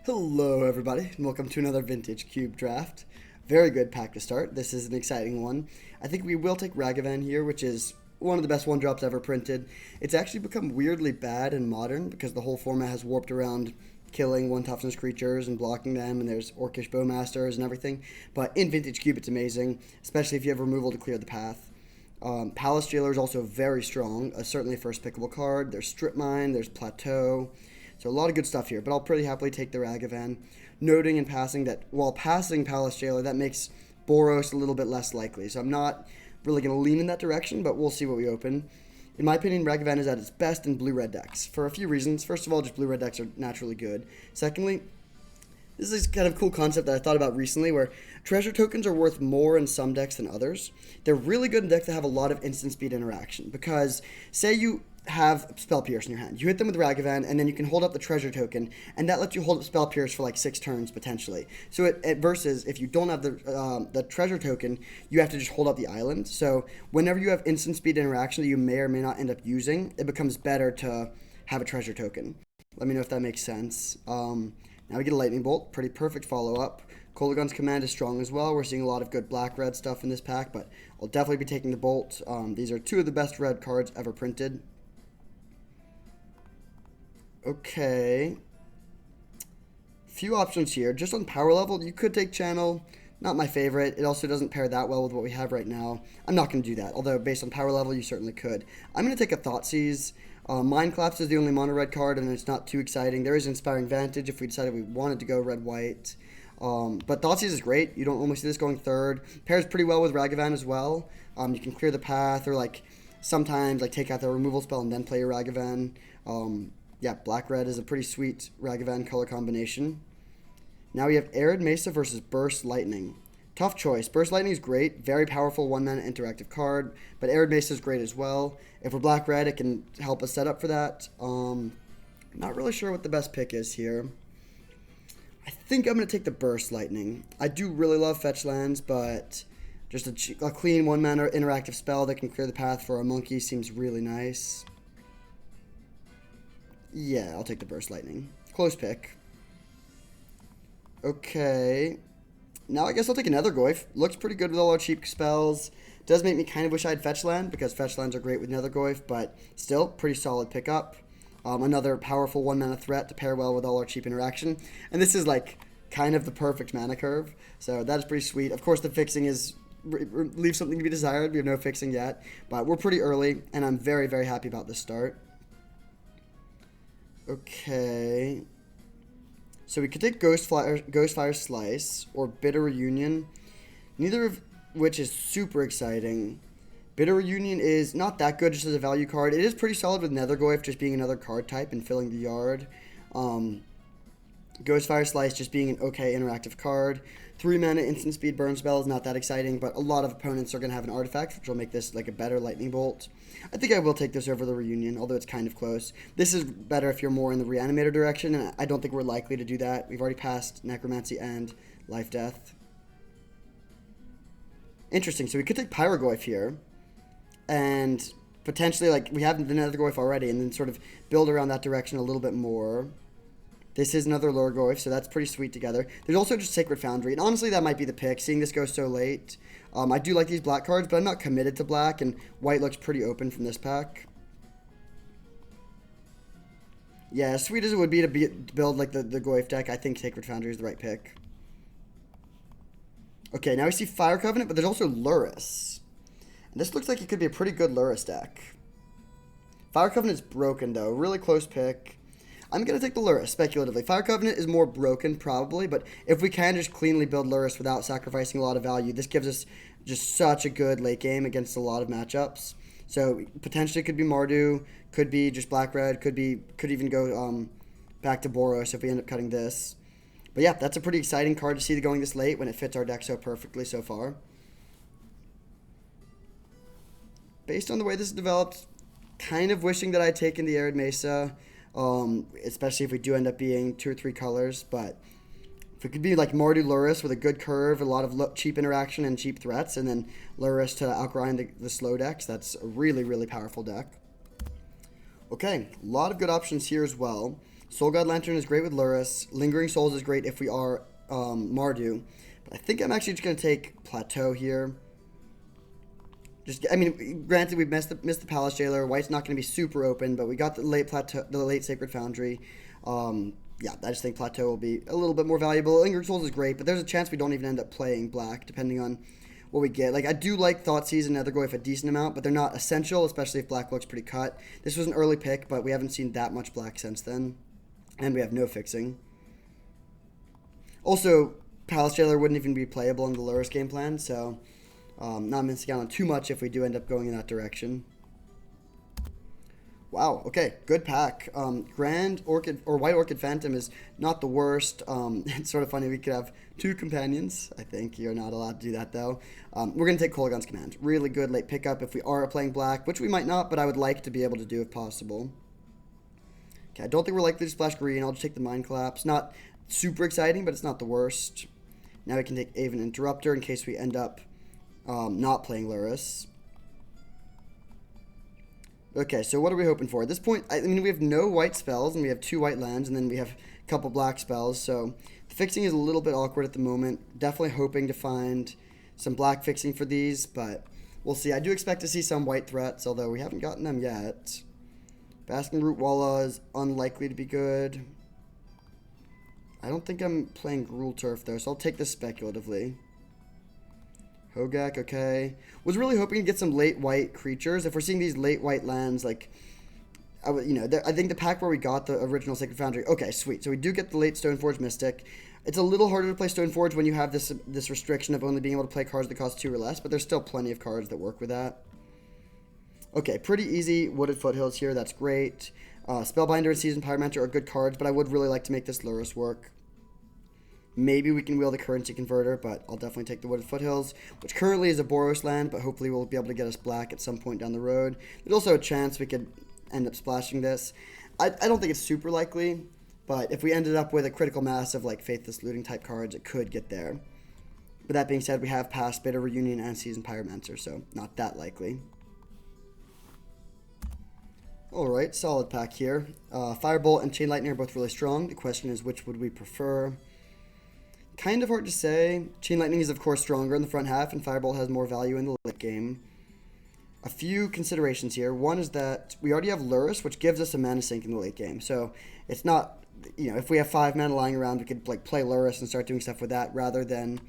Hello everybody, and welcome to another Vintage Cube draft. Very good pack to start. This is an exciting one. I think we will take Ragavan here, which is one of the best one-drops ever printed. It's actually become weirdly bad in Modern because the whole format has warped around killing one-toughness creatures and blocking them, and there's Orcish Bowmasters and everything. But in Vintage Cube it's amazing, especially if you have removal to clear the path. Palace Jailer is also very strong, certainly a first pickable card. There's Strip Mine, there's Plateau. So a lot of good stuff here, but I'll pretty happily take the Ragavan. Noting in passing that while passing Palace Jailer, that makes Boros a little bit less likely. So I'm not really going to lean in that direction, but we'll see what we open. In my opinion, Ragavan is at its best in blue-red decks for a few reasons. First of all, just blue-red decks are naturally good. Secondly, this is kind of a cool concept that I thought about recently where treasure tokens are worth more in some decks than others. They're really good in decks that have a lot of instant speed interaction because say you have Spell Pierce in your hand. You hit them with Ragavan, and then you can hold up the treasure token, and that lets you hold up Spell Pierce for like 6 turns potentially. So it versus if you don't have the treasure token, you have to just hold up the island. So whenever you have instant speed interaction that you may or may not end up using, it becomes better to have a treasure token. Let me know if that makes sense. Now we get a Lightning Bolt, pretty perfect follow-up. Kolaghan's Command is strong as well. We're seeing a lot of good black-red stuff in this pack, but I'll definitely be taking the Bolt. These are 2 of the best red cards ever printed. Okay. Few options here. Just on power level, you could take Channel. Not my favorite. It also doesn't pair that well with what we have right now. I'm not going to do that, although based on power level, you certainly could. I'm going to take a Thoughtseize. Mind Collapse is the only mono red card, and it's not too exciting. There is Inspiring Vantage if we decided we wanted to go red-white. But Thoughtseize is great. You don't almost see this going third. Pairs pretty well with Ragavan as well. You can clear the path, or like sometimes like take out the removal spell and then play your Ragavan. Yeah, black-red is a pretty sweet Ragavan color combination. Now we have Arid Mesa versus Burst Lightning. Tough choice. Burst Lightning is great, very powerful one-mana interactive card, but Arid Mesa is great as well. If we're black-red, it can help us set up for that. Not really sure what the best pick is here. I think I'm going to take the Burst Lightning. I do really love fetch lands, but just a clean one-mana interactive spell that can clear the path for a monkey seems really nice. Yeah, I'll take the Burst Lightning. Close pick. Okay. Now I guess I'll take another Goyf. Looks pretty good with all our cheap spells. Does make me kind of wish I had Fetch Land, because Fetch Lands are great with Nether Goyf, but still, pretty solid pickup. Another powerful one-mana threat to pair well with all our cheap interaction. And this is like kind of the perfect mana curve, so that is pretty sweet. Of course, the fixing is leaves something to be desired. We have no fixing yet, but we're pretty early, and I'm very, very happy about this start. Okay, so we could take Ghostfire Slice or Bitter Reunion, neither of which is super exciting. Bitter Reunion is not that good just as a value card. It is pretty solid with Nethergoyf just being another card type and filling the yard. Ghostfire Slice just being an okay interactive card. 3 mana instant speed burn spell is not that exciting, but a lot of opponents are going to have an artifact, which will make this like a better Lightning Bolt. I think I will take this over the Reunion, although it's kind of close. This is better if you're more in the Reanimator direction, and I don't think we're likely to do that. We've already passed Necromancy and Life Death. Interesting, so we could take Pyrogoyf here, and potentially, like, we have the Nethergoyf already, and then sort of build around that direction a little bit more. This is another Lurrus, so that's pretty sweet together. There's also just Sacred Foundry, and honestly, that might be the pick, seeing this go so late. I do like these black cards, but I'm not committed to black, and white looks pretty open from this pack. Yeah, as sweet as it would be to build like the Goyf deck, I think Sacred Foundry is the right pick. Okay, now we see Fire Covenant, but there's also Lurrus. And this looks like it could be a pretty good Lurrus deck. Fire Covenant's broken, though. Really close pick. I'm going to take the Lurrus, speculatively. Fire Covenant is more broken, probably, but if we can just cleanly build Lurrus without sacrificing a lot of value, this gives us just such a good late game against a lot of matchups. So, potentially could be Mardu, could be just black-red, could even go back to Boros if we end up cutting this. But yeah, that's a pretty exciting card to see going this late when it fits our deck so perfectly so far. Based on the way this is developed, kind of wishing that I had taken the Arid Mesa. Especially if we do end up being 2 or 3 colors, but if it could be like Mardu Lurrus with a good curve, a lot of cheap interaction and cheap threats, and then Lurrus to outgrind the slow decks, that's a really, really powerful deck. Okay, a lot of good options here as well. Soul God Lantern is great with Lurrus. Lingering Souls is great if we are Mardu. But I think I'm actually just going to take Plateau here. I mean, granted, we've missed the Palace Jailer. White's not going to be super open, but we got the late Plateau, the late Sacred Foundry. Yeah, I just think Plateau will be a little bit more valuable. Lingering Souls is great, but there's a chance we don't even end up playing black, depending on what we get. Like, I do like Thoughtseize and Nethergoyf a decent amount, but they're not essential, especially if black looks pretty cut. This was an early pick, but we haven't seen that much black since then. And we have no fixing. Also, Palace Jailer wouldn't even be playable in the Lurrus game plan, so not missing out on too much if we do end up going in that direction. Wow, okay, good pack. Grand Orchid, or White Orchid Phantom is not the worst. It's sort of funny we could have 2 companions. I think you're not allowed to do that, though. We're going to take Kolaghan's Command. Really good late pickup if we are playing black, which we might not, but I would like to be able to do if possible. Okay, I don't think we're likely to splash green. I'll just take the Mind Collapse. Not super exciting, but it's not the worst. Now we can take Aven Interrupter in case we end up not playing Lurrus. Okay, so what are we hoping for? At this point, I mean, we have no white spells, and we have 2 white lands, and then we have a couple black spells, so the fixing is a little bit awkward at the moment. Definitely hoping to find some black fixing for these, but we'll see. I do expect to see some white threats, although we haven't gotten them yet. Basking Root Walla is unlikely to be good. I don't think I'm playing Gruul Turf, though, so I'll take this speculatively. Hogak, okay. Was really hoping to get some late white creatures. If we're seeing these late white lands, like, I think the pack where we got the original Sacred Foundry. Okay, sweet. So we do get the late Stoneforge Mystic. It's a little harder to play Stoneforge when you have this restriction of only being able to play cards that cost 2 or less, but there's still plenty of cards that work with that. Okay, pretty easy Wooded Foothills here. That's great. Spellbinder and Seasoned Pyromancer are good cards, but I would really like to make this Lurrus work. Maybe we can wheel the Currency Converter, but I'll definitely take the Wooded Foothills, which currently is a Boros land, but hopefully will be able to get us black at some point down the road. There's also a chance we could end up splashing this. I don't think it's super likely, but if we ended up with a critical mass of like Faithless Looting type cards, it could get there. But that being said, we have passed Bitter Reunion and Seasoned Pyromancer, so not that likely. Alright, solid pack here. Firebolt and Chain Lightning are both really strong. The question is, which would we prefer? Kind of hard to say. Chain Lightning is, of course, stronger in the front half, and Firebolt has more value in the late game. A few considerations here. One is that we already have Lurrus, which gives us a mana sink in the late game. So it's not, if we have 5 mana lying around, we could like play Lurrus and start doing stuff with that rather than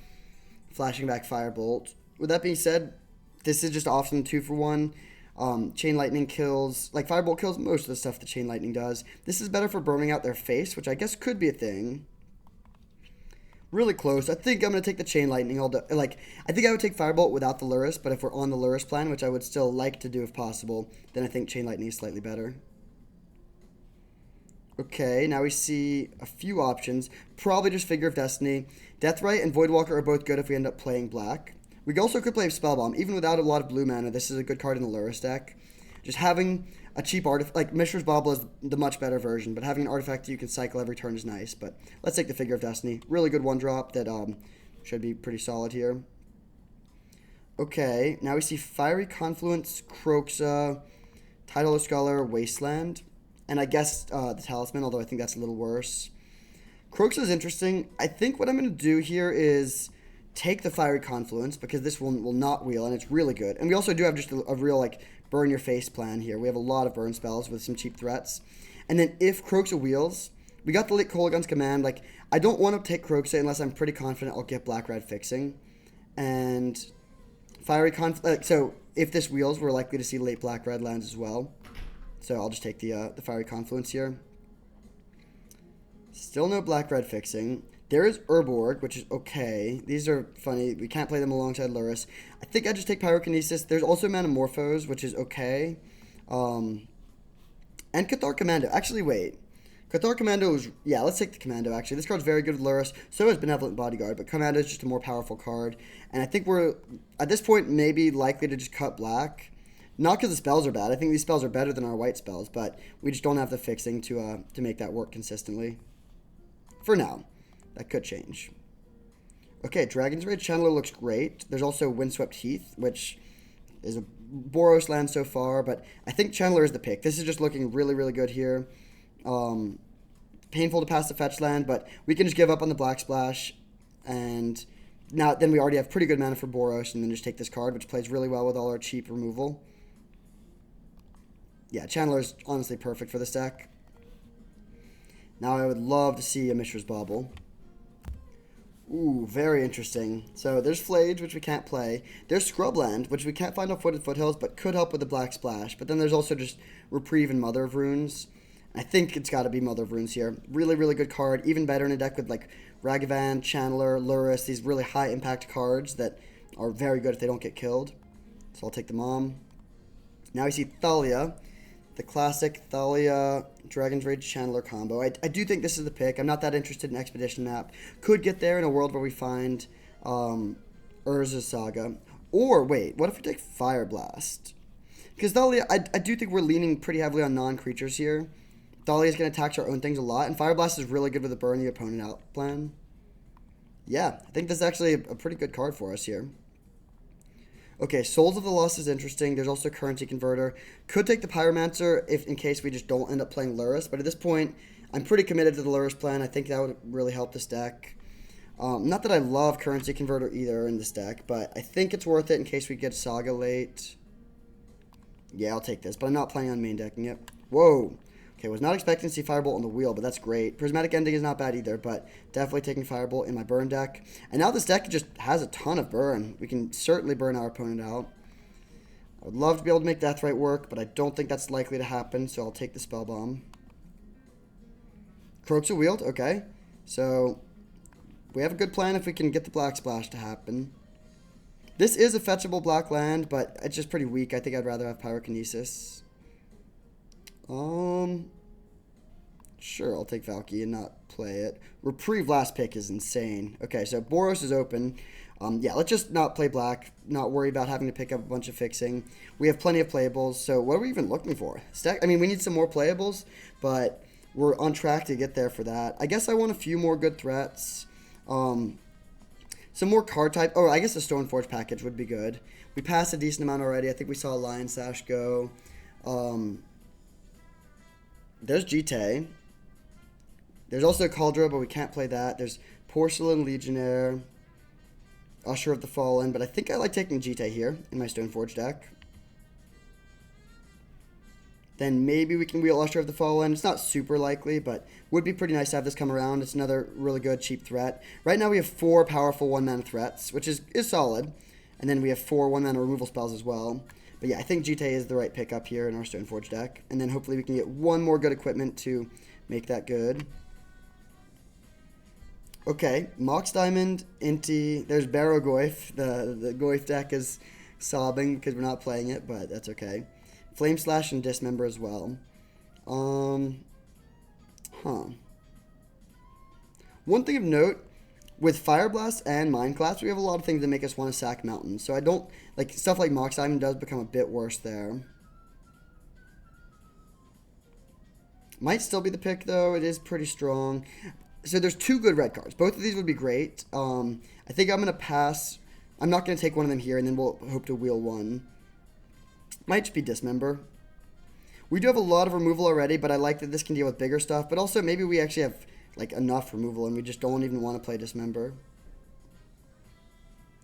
flashing back Firebolt. With that being said, this is just often 2 for 1. Chain Lightning kills, like Firebolt kills most of the stuff that Chain Lightning does. This is better for burning out their face, which I guess could be a thing. Really close. I think I'm going to take the Chain Lightning. I think I would take Firebolt without the Lurrus, but if we're on the Lurrus plan, which I would still like to do if possible, then I think Chain Lightning is slightly better. Okay, now we see a few options. Probably just Figure of Destiny. Deathrite and Voidwalker are both good if we end up playing black. We also could play Spellbomb. Even without a lot of blue mana, this is a good card in the Lurrus deck. Just having a cheap artifact, like Mishra's Bauble is the much better version, but having an artifact that you can cycle every turn is nice. But let's take the Figure of Destiny. Really good 1-drop that should be pretty solid here. Okay, now we see Fiery Confluence, Kroxa, Tidal Scholar, Wasteland, and I guess the Talisman, although I think that's a little worse. Kroxa is interesting. I think what I'm going to do here is take the Fiery Confluence, because this one will not wheel, and it's really good. And we also do have just a real, like, burn your face plan here. We have a lot of burn spells with some cheap threats. And then if Kroxa wheels, we got the late Kolaghan's Command. Like, I don't want to take Kroxa unless I'm pretty confident I'll get black-red fixing. And Fiery Confluence, so if this wheels, we're likely to see late black-red lands as well. So I'll just take the Fiery Confluence here. Still no black-red fixing. There is Urborg, which is okay. These are funny. We can't play them alongside Lurrus. I think I just take Pyrokinesis. There's also Manamorphose, which is okay. And Cathar Commando. Actually, wait. Cathar Commando is... Yeah, let's take the Commando, actually. This card's very good with Lurrus. So is Benevolent Bodyguard, but Commando is just a more powerful card. And I think we're, at this point, maybe likely to just cut black. Not because the spells are bad. I think these spells are better than our white spells, but we just don't have the fixing to make that work consistently. For now. That could change. Okay, Dragon's Rage Channeler looks great. There's also Windswept Heath, which is a Boros land so far, but I think Channeler is the pick. This is just looking really, really good here. painful to pass the fetch land, but we can just give up on the Black Splash, and then we already have pretty good mana for Boros, and then just take this card, which plays really well with all our cheap removal. Yeah, Channeler is honestly perfect for this deck. Now I would love to see a Mishra's Bauble. Ooh, very interesting. So there's Flage, which we can't play. There's Scrubland, which we can't find on Footed Foothills, but could help with the Black Splash. But then there's also just Reprieve and Mother of Runes. I think it's got to be Mother of Runes here. Really, really good card. Even better in a deck with like Ragavan, Channeler, Lurrus, these really high impact cards that are very good if they don't get killed. So I'll take the Mom. Now we see Thalia. The classic Thalia Dragon's Rage Channeler combo. I do think this is the pick. I'm not that interested in Expedition Map. Could get there in a world where we find Urza's Saga. Or, wait, what if we take Fire Blast? Because Thalia, I do think we're leaning pretty heavily on non-creatures here. Thalia is going to tax our own things a lot, and Fire Blast is really good with a burn the opponent out plan. Yeah, I think this is actually a pretty good card for us here. Okay, Souls of the Lost is interesting. There's also Currency Converter. Could take the Pyromancer in case we just don't end up playing Lurrus. But at this point, I'm pretty committed to the Lurrus plan. I think that would really help this deck. Not that I love Currency Converter either in this deck, but I think it's worth it in case we get Saga late. Yeah, I'll take this, but I'm not planning on main decking it. Whoa. Okay, was not expecting to see Firebolt on the wheel, but that's great. Prismatic Ending is not bad either, but definitely taking Firebolt in my burn deck. And now this deck just has a ton of burn. We can certainly burn our opponent out. I would love to be able to make Deathrite work, but I don't think that's likely to happen, so I'll take the Spell Bomb. Croaks a Wield, okay. So we have a good plan if we can get the Black Splash to happen. This is a fetchable black land, but it's just pretty weak. I think I'd rather have Pyrokinesis. Sure, I'll take Valky and not play it. Reprieve last pick is insane. Okay, so Boros is open. Yeah, let's just not play black, not worry about having to pick up a bunch of fixing. We have plenty of playables, so what are we even looking for? I mean, we need some more playables, but we're on track to get there for that. I guess I want a few more good threats. Some more card type. Oh, I guess the Stoneforge package would be good. We passed a decent amount already. I think we saw Lion Sash go. There's Jite. There's also Cauldra, but we can't play that. There's Porcelain Legionnaire, Usher of the Fallen, but I think I like taking Jite here in my Stoneforge deck. Then maybe we can wheel Usher of the Fallen. It's not super likely, but would be pretty nice to have this come around. It's another really good cheap threat. Right now we have 4 powerful 1-mana threats, which is solid. And then we have 4 1-mana removal spells as well. But yeah, I think Jite is the right pick up here in our Stoneforge deck. And then hopefully we can get one more good equipment to make that good. Okay, Mox Diamond, Inti. There's Barrow-Goyf. The Goyf deck is sobbing because we're not playing it, but that's okay. Flame Slash and Dismember as well. One thing of note, with Fire Blast and Mind Collapse, we have a lot of things that make us want to sack mountains. So I don't, like, stuff like Mox Diamond does become a bit worse there. Might still be the pick, though. It is pretty strong. So there's 2 good red cards. Both of these would be great. I think I'm going to pass. I'm not going to take one of them here, and then we'll hope to wheel one. Might just be Dismember. We do have a lot of removal already, but I like that this can deal with bigger stuff. But also, maybe we actually have like enough removal and we just don't even want to play Dismember.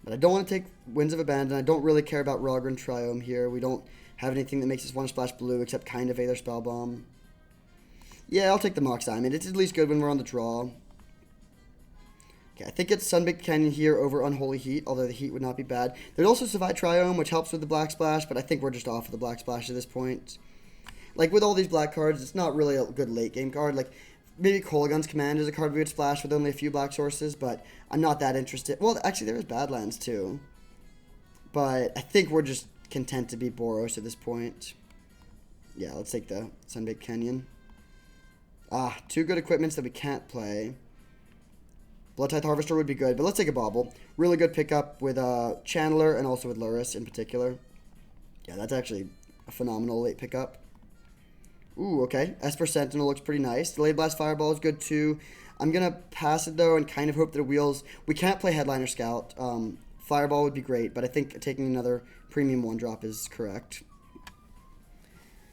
But I don't want to take Winds of Abandon. I don't really care about Rogran Triome here. We don't have anything that makes us want to splash blue except kind of Aether Spellbomb. Yeah, I'll take the Mox Diamond. It's at least good when we're on the draw. Okay, I think it's Sunbaked Canyon here over Unholy Heat, although the Heat would not be bad. There's also Savai Triome, which helps with the Black Splash, but I think we're just off of the Black Splash at this point. Like, with all these black cards, it's not really a good late-game card. Like, maybe Kolaghan's Command is a card we would splash with only a few black sources, but I'm not that interested. Well, actually, there is Badlands, too. But I think we're just content to be Boros at this point. Yeah, let's take the Sunbaked Canyon. 2 good equipments that we can't play. Bloodtithe Harvester would be good, but let's take a Bauble. Really good pickup with Channeler and also with Lurrus in particular. Yeah, that's actually a phenomenal late pickup. Ooh, okay. Esper Sentinel looks pretty nice. Delayed Blast Fireball is good too. I'm going to pass it though and kind of hope that it wheels. We can't play Headliner Scout. Fireball would be great, but I think taking another premium 1-drop is correct.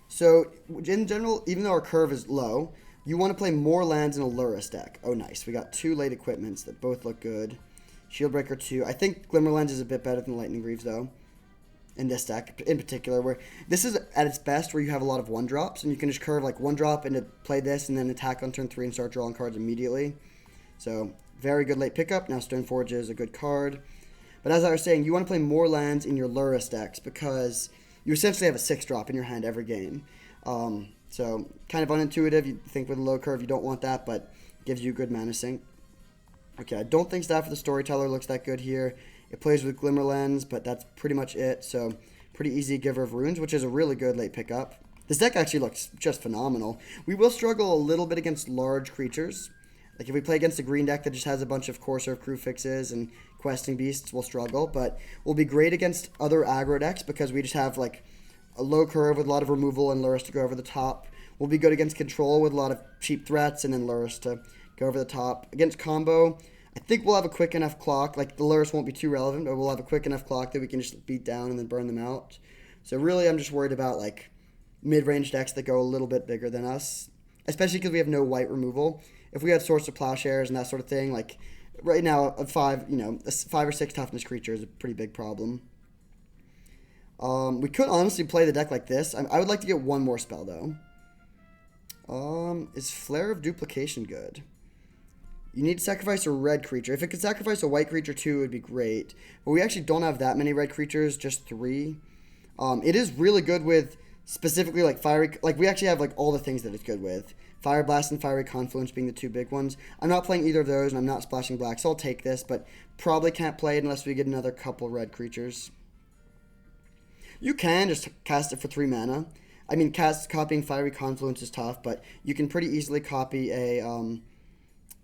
So, in general, even though our curve is low, You want to play more lands in a Lurrus deck. Oh, nice. We got 2 late equipments that both look good. Shieldbreaker 2. I think Glimmerlens is a bit better than Lightning Greaves, though. In this deck, in particular, where this is at its best where you have a lot of 1-drops, and you can just curve like 1-drop into play this and then attack on turn 3 and start drawing cards immediately. So, very good late pickup. Now Stoneforge is a good card. But as I was saying, you want to play more lands in your Lurrus decks because you essentially have a 6-drop in your hand every game. So, kind of unintuitive. You think with a low curve you don't want that, but gives you good mana sink. Okay, I don't think Staff of the Storyteller looks that good here. It plays with Glimmerlens, but that's pretty much it. So, pretty easy Giver of Runes, which is a really good late pickup. This deck actually looks just phenomenal. We will struggle a little bit against large creatures. Like, if we play against a green deck that just has a bunch of Courser of Crew fixes and Questing Beasts, we'll struggle. But we'll be great against other aggro decks because we just have, like, a low curve with a lot of removal and Lurrus to go over the top. We'll be good against control with a lot of cheap threats and then Lurrus to go over the top. Against combo, I think we'll have a quick enough clock. Like, the Lurrus won't be too relevant, but we'll have a quick enough clock that we can just beat down and then burn them out. So really, I'm just worried about, like, mid-range decks that go a little bit bigger than us, especially because we have no white removal. If we had Swords to Plowshares and that sort of thing, like, right now, a 5 or 6 toughness creature is a pretty big problem. We could honestly play the deck like this. I would like to get one more spell, though. Is Flare of Duplication good? You need to sacrifice a red creature. If it could sacrifice a white creature too, it would be great. But we actually don't have that many red creatures, just 3. It is really good with specifically like fiery. Like, we actually have like all the things that it's good with. Fire Blast and Fiery Confluence being the 2 big ones. I'm not playing either of those, and I'm not splashing black, so I'll take this. But probably can't play it unless we get another couple red creatures. You can just cast it for 3 mana. I mean, copying Fiery Confluence is tough, but you can pretty easily copy a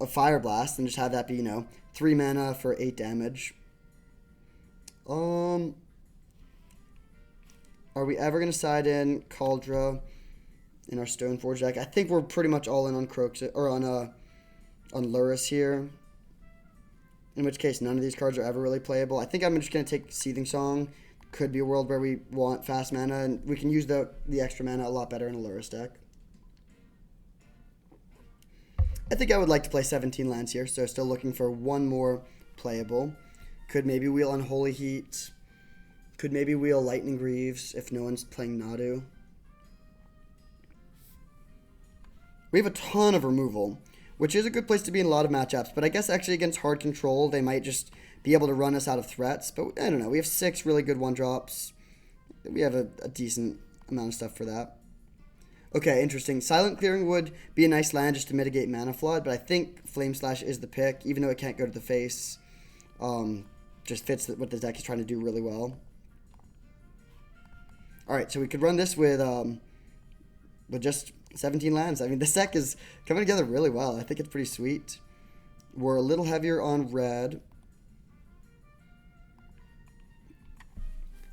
Fire Blast and just have that be, 3 mana for 8 damage. Are we ever going to side in Kaldra in our Stoneforge deck? I think we're pretty much all in on Croaks or on Lurrus here. In which case, none of these cards are ever really playable. I think I'm just going to take Seething Song. Could be a world where we want fast mana, and we can use the extra mana a lot better in a Lurrus deck. I think I would like to play 17 lands here, so still looking for one more playable. Could maybe wheel Unholy Heat. Could maybe wheel Lightning Greaves if no one's playing Nadu. We have a ton of removal, which is a good place to be in a lot of matchups, but I guess actually against hard control, they might just be able to run us out of threats. But I don't know, we have 6 really good 1-drops. We have a decent amount of stuff for that. Okay, interesting. Silent Clearing would be a nice land just to mitigate mana flood, but I think Flame Slash is the pick, even though it can't go to the face. Just fits what the deck is trying to do really well. Alright, so we could run this with just 17 lands. I mean, this deck is coming together really well. I think it's pretty sweet. We're a little heavier on red.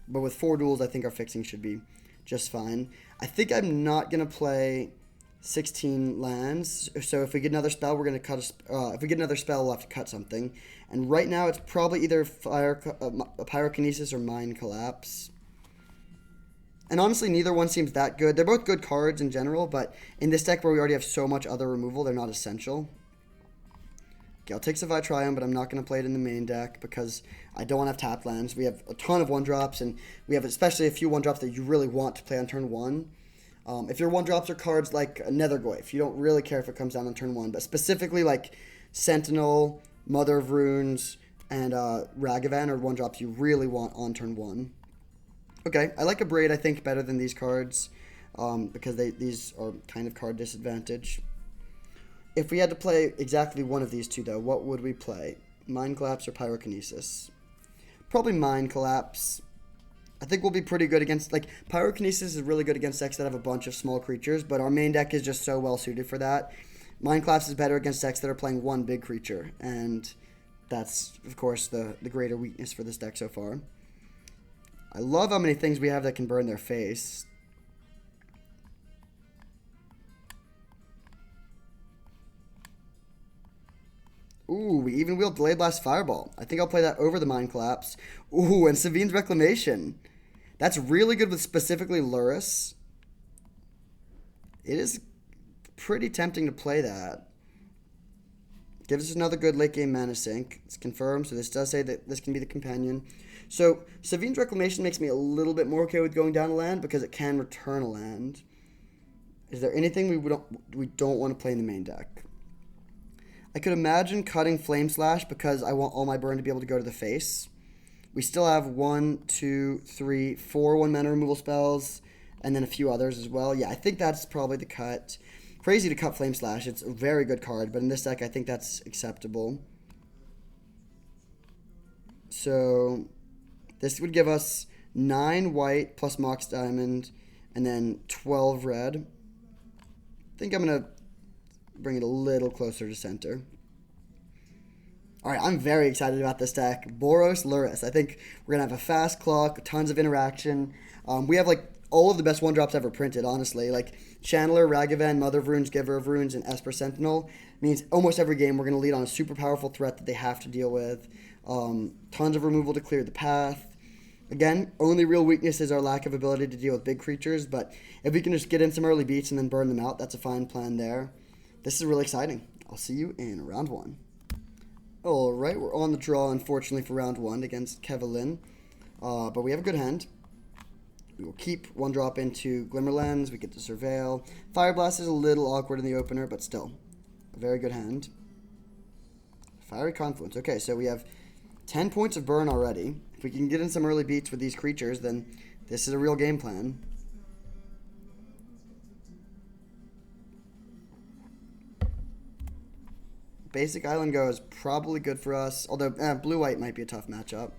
But with 4 duels, I think our fixing should be just fine. I think I'm not going to play 16 lands. So if we get another spell, we're going to cut if we get another spell, we'll have to cut something. And right now, it's probably either Pyrokinesis or Mind Collapse. And honestly, neither one seems that good. They're both good cards in general, but in this deck where we already have so much other removal, they're not essential. Okay, I'll take Savai Triumph, but I'm not going to play it in the main deck because I don't want to have tapped lands. We have a ton of 1-drops, and we have especially a few 1-drops that you really want to play on turn 1. If your 1-drops are cards like Nethergoyf, you don't really care if it comes down on turn 1, but specifically like Sentinel, Mother of Runes, and Ragavan are 1-drops you really want on turn 1. Okay, I like a Braid, I think, better than these cards because these are kind of card disadvantage. If we had to play exactly one of these two, though, what would we play? Mind Collapse or Pyrokinesis? Probably Mind Collapse. I think we'll be pretty good against, like, Pyrokinesis is really good against decks that have a bunch of small creatures, but our main deck is just so well suited for that. Mind Collapse is better against decks that are playing one big creature, and that's, of course, the greater weakness for this deck so far. I love how many things we have that can burn their face. Ooh, we even wheeled Delayed Blast Fireball. I think I'll play that over the Mind Collapse. Ooh, and Savine's Reclamation. That's really good with specifically Lurrus. It is pretty tempting to play that. Gives us another good late game mana sink. It's confirmed, so this does say that this can be the companion. So Savine's Reclamation makes me a little bit more okay with going down a land because it can return a land. Is there anything we don't want to play in the main deck? I could imagine cutting Flame Slash because I want all my burn to be able to go to the face. We still have 1, 2, 3, 4 1-mana removal spells, and then a few others as well. Yeah, I think that's probably the cut. Crazy to cut Flame Slash. It's a very good card, but in this deck, I think that's acceptable. So this would give us 9 white plus Mox Diamond, and then 12 red. I think I'm going to bring it a little closer to center. All right, I'm very excited about this deck. Boros, Lurrus. I think we're going to have a fast clock, tons of interaction. We have, like, all of the best one-drops ever printed, honestly. Like, Channeler, Ragavan, Mother of Runes, Giver of Runes, and Esper Sentinel means almost every game we're going to lead on a super powerful threat that they have to deal with. Tons of removal to clear the path. Again, only real weakness is our lack of ability to deal with big creatures, but if we can just get in some early beats and then burn them out, that's a fine plan there. This is really exciting. I'll see you in round 1. Alright, we're on the draw, unfortunately, for round 1 against Kevin. But we have a good hand. We will keep 1 drop into Glimmerlens. We get to Surveil. Fire Blast is a little awkward in the opener, but still a very good hand. Fiery Confluence. Okay, so we have 10 points of burn already. If we can get in some early beats with these creatures, then this is a real game plan. Basic Island Go is probably good for us, although blue-white might be a tough matchup.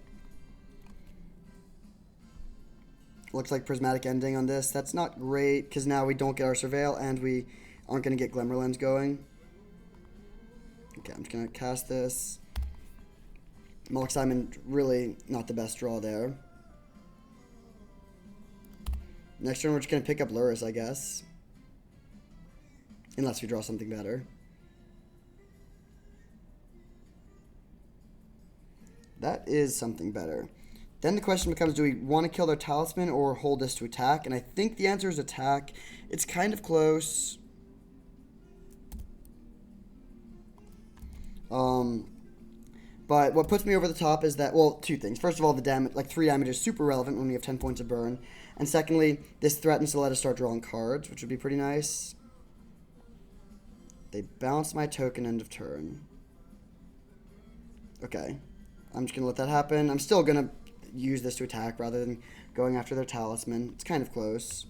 Looks like Prismatic Ending on this. That's not great, because now we don't get our Surveil, and we aren't going to get Glimmerlens going. Okay, I'm just going to cast this. Mox Diamond, really not the best draw there. Next turn, we're just going to pick up Lurrus, I guess. Unless we draw something better. That is something better. Then the question becomes, do we want to kill their Talisman or hold this to attack? And I think the answer is attack. It's kind of close. But what puts me over the top is that, well, 2 things. First of all, the damage, like 3 damage is super relevant when we have 10 points of burn. And secondly, this threatens to let us start drawing cards, which would be pretty nice. They bounce my token end of turn. Okay. I'm just going to let that happen. I'm still going to use this to attack rather than going after their Talisman. It's kind of close.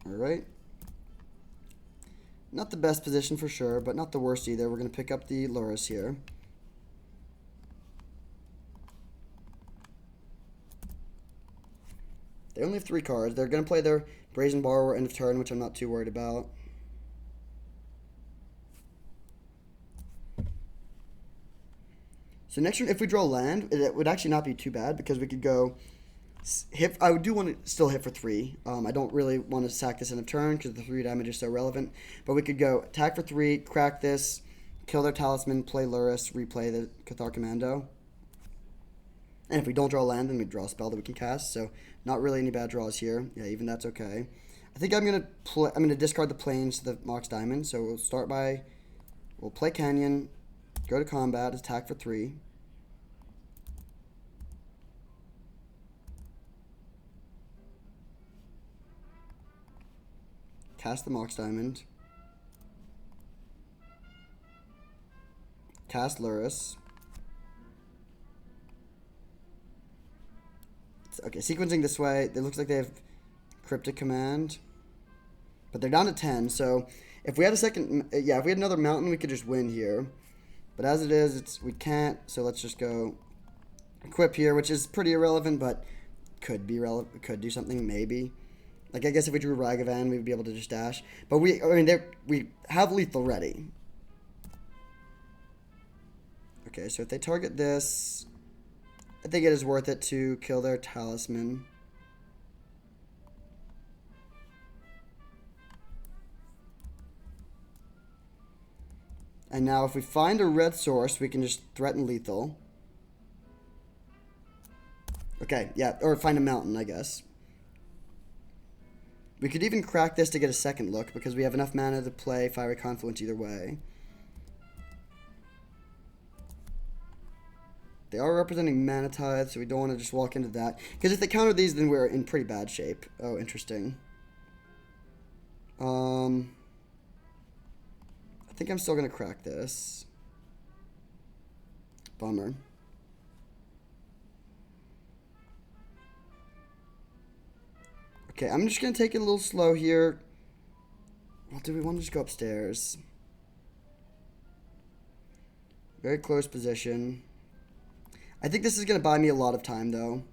Alright. Not the best position for sure, but not the worst either. We're going to pick up the Lurrus here. They only have 3 cards. They're going to play their Brazen Borrower end of turn, which I'm not too worried about. So next turn, if we draw land, it would actually not be too bad because we could go hit. I do want to still hit for 3. I don't really want to sack this end of turn because the 3 damage is so relevant. But we could go attack for 3, crack this, kill their Talisman, play Lurrus, replay the Cathar Commando. And if we don't draw land, then we draw a spell that we can cast. So not really any bad draws here. Yeah, even that's okay. I think I'm gonna discard the plains to the Mox Diamond. So we'll play Canyon, go to combat, attack for 3. Cast the Mox Diamond. Cast Lurrus. Okay, sequencing this way, it looks like they have Cryptic Command. But they're down to 10, so if we had if we had another mountain, we could just win here. But as it is, we can't, so let's just go equip here, which is pretty irrelevant, but could be relevant, could do something, maybe. Like, I guess if we drew Ragavan, we'd be able to just dash. But we have lethal ready. Okay, so if they target this, I think it is worth it to kill their Talisman. And now if we find a red source, we can just threaten lethal. Okay, yeah, or find a mountain, I guess. We could even crack this to get a second look because we have enough mana to play Fiery Confluence either way. They are representing Mana Tithe, so we don't want to just walk into that. Because if they counter these, then we're in pretty bad shape. Oh, interesting. I think I'm still going to crack this. Bummer. Okay, I'm just going to take it a little slow here. Well, do we want to just go upstairs? Very close position. I think this is going to buy me a lot of time, though.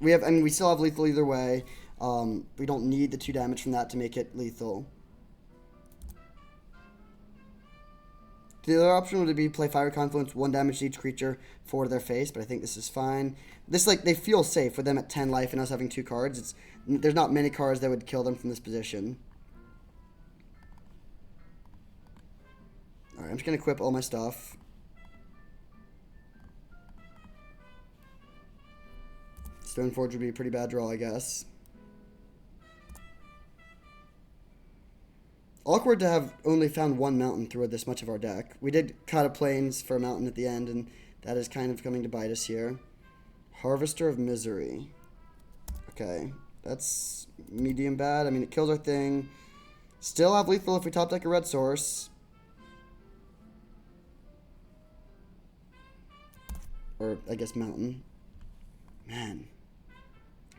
We still have lethal either way. We don't need the 2 damage from that to make it lethal. The other option would be play Fiery Confluence, 1 damage to each creature, 4 to their face, but I think this is fine. This, like, they feel safe with them at 10 life and us having 2 cards. There's not many cards that would kill them from this position. Alright, I'm just going to equip all my stuff. Stoneforge would be a pretty bad draw, I guess. Awkward to have only found 1 mountain through this much of our deck. We did cut a plains for a mountain at the end, and that is kind of coming to bite us here. Harvester of Misery. Okay, that's medium bad. I mean, it kills our thing. Still have lethal if we top deck a red source. Or, I guess, mountain. Man.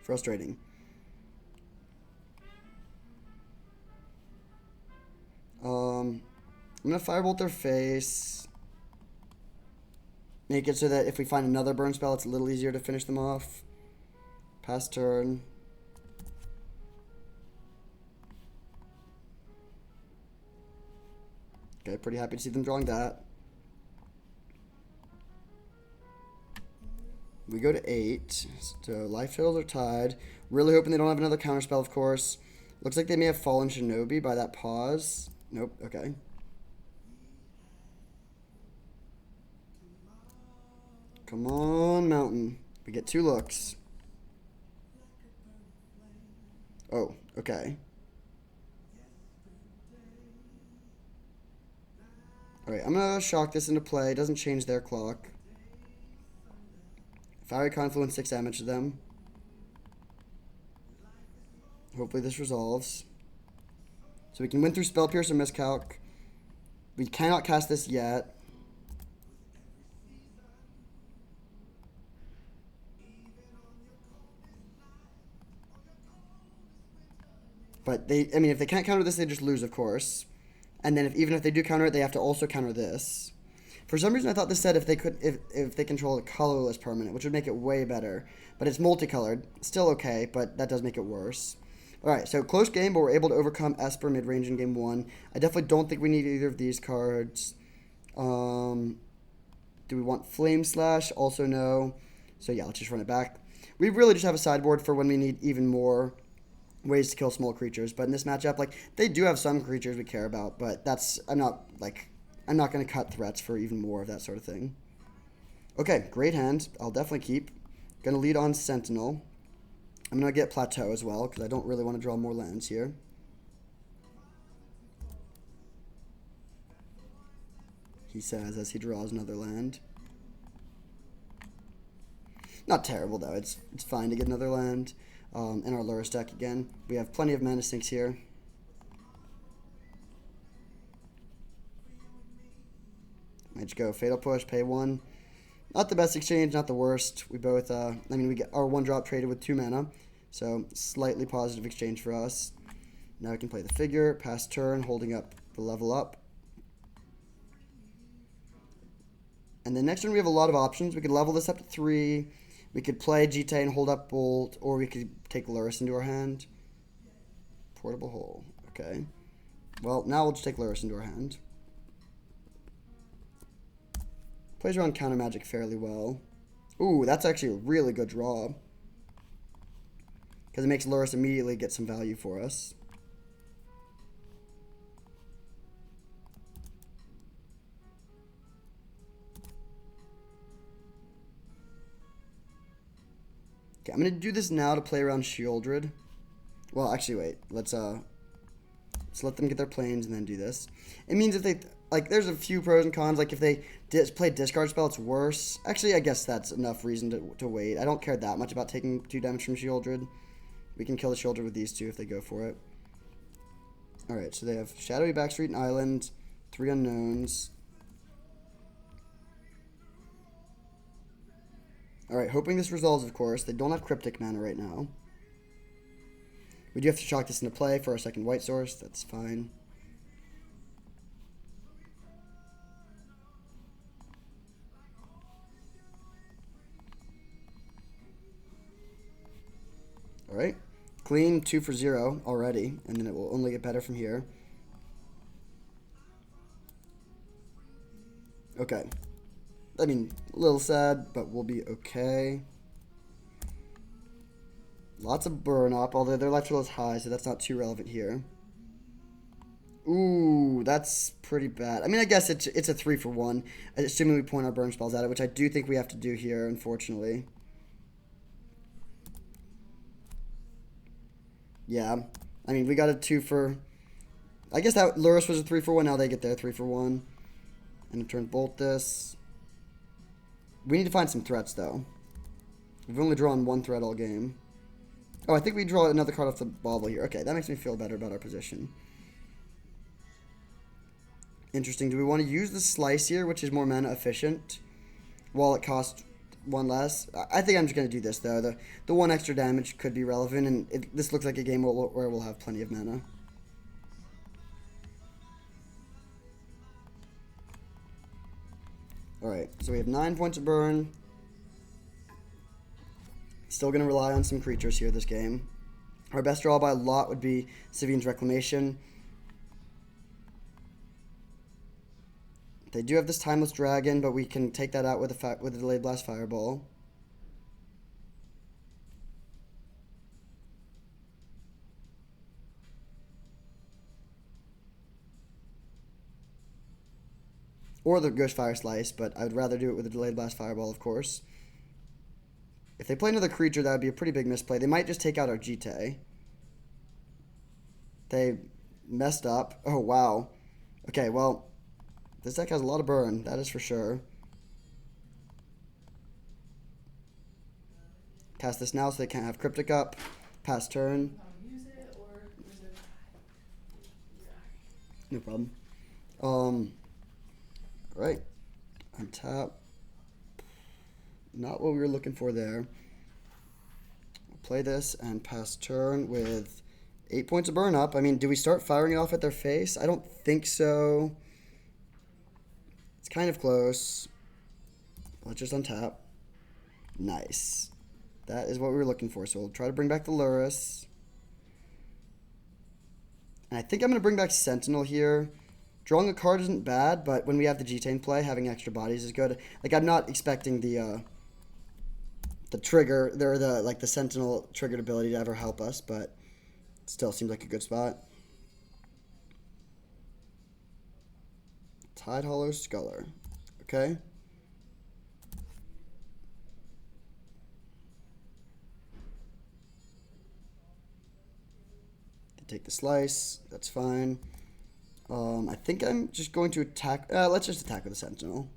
Frustrating. I'm going to firebolt their face. Make it so that if we find another burn spell, it's a little easier to finish them off. Pass turn. Okay, pretty happy to see them drawing that. We go to 8. So life totals are tied. Really hoping they don't have another counterspell, of course. Looks like they may have fallen Shinobi by that pause. Nope, okay. Come on, mountain. We get 2 looks. Oh, okay. Alright, I'm gonna shock this into play. It doesn't change their clock. Fiery Confluence, 6 damage to them. Hopefully this resolves. So we can win through Spell Pierce or Miscalc. We cannot cast this yet. But I mean, if they can't counter this, they just lose, of course. And then even if they do counter it, they have to also counter this. For some reason, I thought this said if they control a colorless permanent, which would make it way better. But it's multicolored. Still okay, but that does make it worse. Alright, so close game, but we're able to overcome Esper mid-range in game 1. I definitely don't think we need either of these cards. Do we want Flame Slash? Also no. So yeah, let's just run it back. We really just have a sideboard for when we need even more ways to kill small creatures. But in this matchup, like, they do have some creatures we care about, but that's, I'm not going to cut threats for even more of that sort of thing. Okay, great hand. I'll definitely keep. Going to lead on Sentinel. I'm going to get Plateau as well, because I don't really want to draw more lands here. He says as he draws another land. Not terrible, though. It's fine to get another land. In our Lurrus deck again. We have plenty of mana sinks here. Might just go Fatal Push, pay 1. Not the best exchange, not the worst. We both, I mean, we get our 1-drop traded with 2 mana. So, slightly positive exchange for us. Now we can play the figure, pass turn, holding up the level up. And then next turn we have a lot of options. We could level this up to 3. We could play GT and hold up Bolt, or we could take Lurrus into our hand. Portable Hole, okay. Well, now we'll just take Lurrus into our hand. Plays around counter magic fairly well. Ooh, that's actually a really good draw. Because it makes Lurrus immediately get some value for us. Okay, I'm gonna do this now to play around Shieldred. Well, actually, wait. Let's let them get their planes and then do this. It means if they like, there's a few pros and cons. Like if they play discard spell, it's worse. Actually, I guess that's enough reason to wait. I don't care that much about taking 2 damage from Shieldred. We can kill the Shieldred with these 2 if they go for it. All right, so they have Shadowy Backstreet and Island, 3 unknowns. All right, hoping this resolves, of course. They don't have Cryptic mana right now. We do have to chalk this into play for our second white source. That's fine. All right. Clean 2 for 0 already, and then it will only get better from here. Okay. I mean, a little sad, but we'll be okay. Lots of burn up, although their life total is high, so that's not too relevant here. Ooh, that's pretty bad. I mean, I guess it's a 3 for 1, assuming we point our burn spells at it, which I do think we have to do here, unfortunately. Yeah. I mean, we got a 2 for... I guess that Lurrus was a 3 for 1, now they get their 3 for 1. And in turn, bolt this. We need to find some threats, though. We've only drawn 1 threat all game. Oh, I think we draw another card off the bauble here. Okay, that makes me feel better about our position. Interesting. Do we want to use the Slice here, which is more mana efficient, while it costs 1 less? I think I'm just going to do this, though. The 1 extra damage could be relevant, and this looks like a game where we'll have plenty of mana. Alright, so we have 9 points of burn. Still going to rely on some creatures here this game. Our best draw by a lot would be Sivian's Reclamation. They do have this Timeless Dragon, but we can take that out with a Delayed Blast Fireball. Or the Ghost Fire Slice, but I would rather do it with a Delayed Blast Fireball, of course. If they play another creature, that would be a pretty big misplay. They might just take out our Jite. They messed up. Oh, wow. Okay, well, this deck has a lot of burn, that is for sure. Cast this now so they can't have Cryptic up. Pass turn. No problem. Right. Untap. Not what we were looking for there. We'll play this and pass turn with 8 points of burn up. I mean, do we start firing it off at their face? I don't think so. It's kind of close. Let's just untap. Nice. That is what we were looking for. So we'll try to bring back the Lurrus. And I think I'm going to bring back Sentinel here. Drawing a card isn't bad, but when we have the Jite in play, having extra bodies is good. Like, I'm not expecting the trigger, or the Sentinel triggered ability to ever help us, but it still seems like a good spot. Tidehollow Sculler. Okay. They take the slice. That's fine. I think I'm just going to attack. Let's just attack with the Sentinel.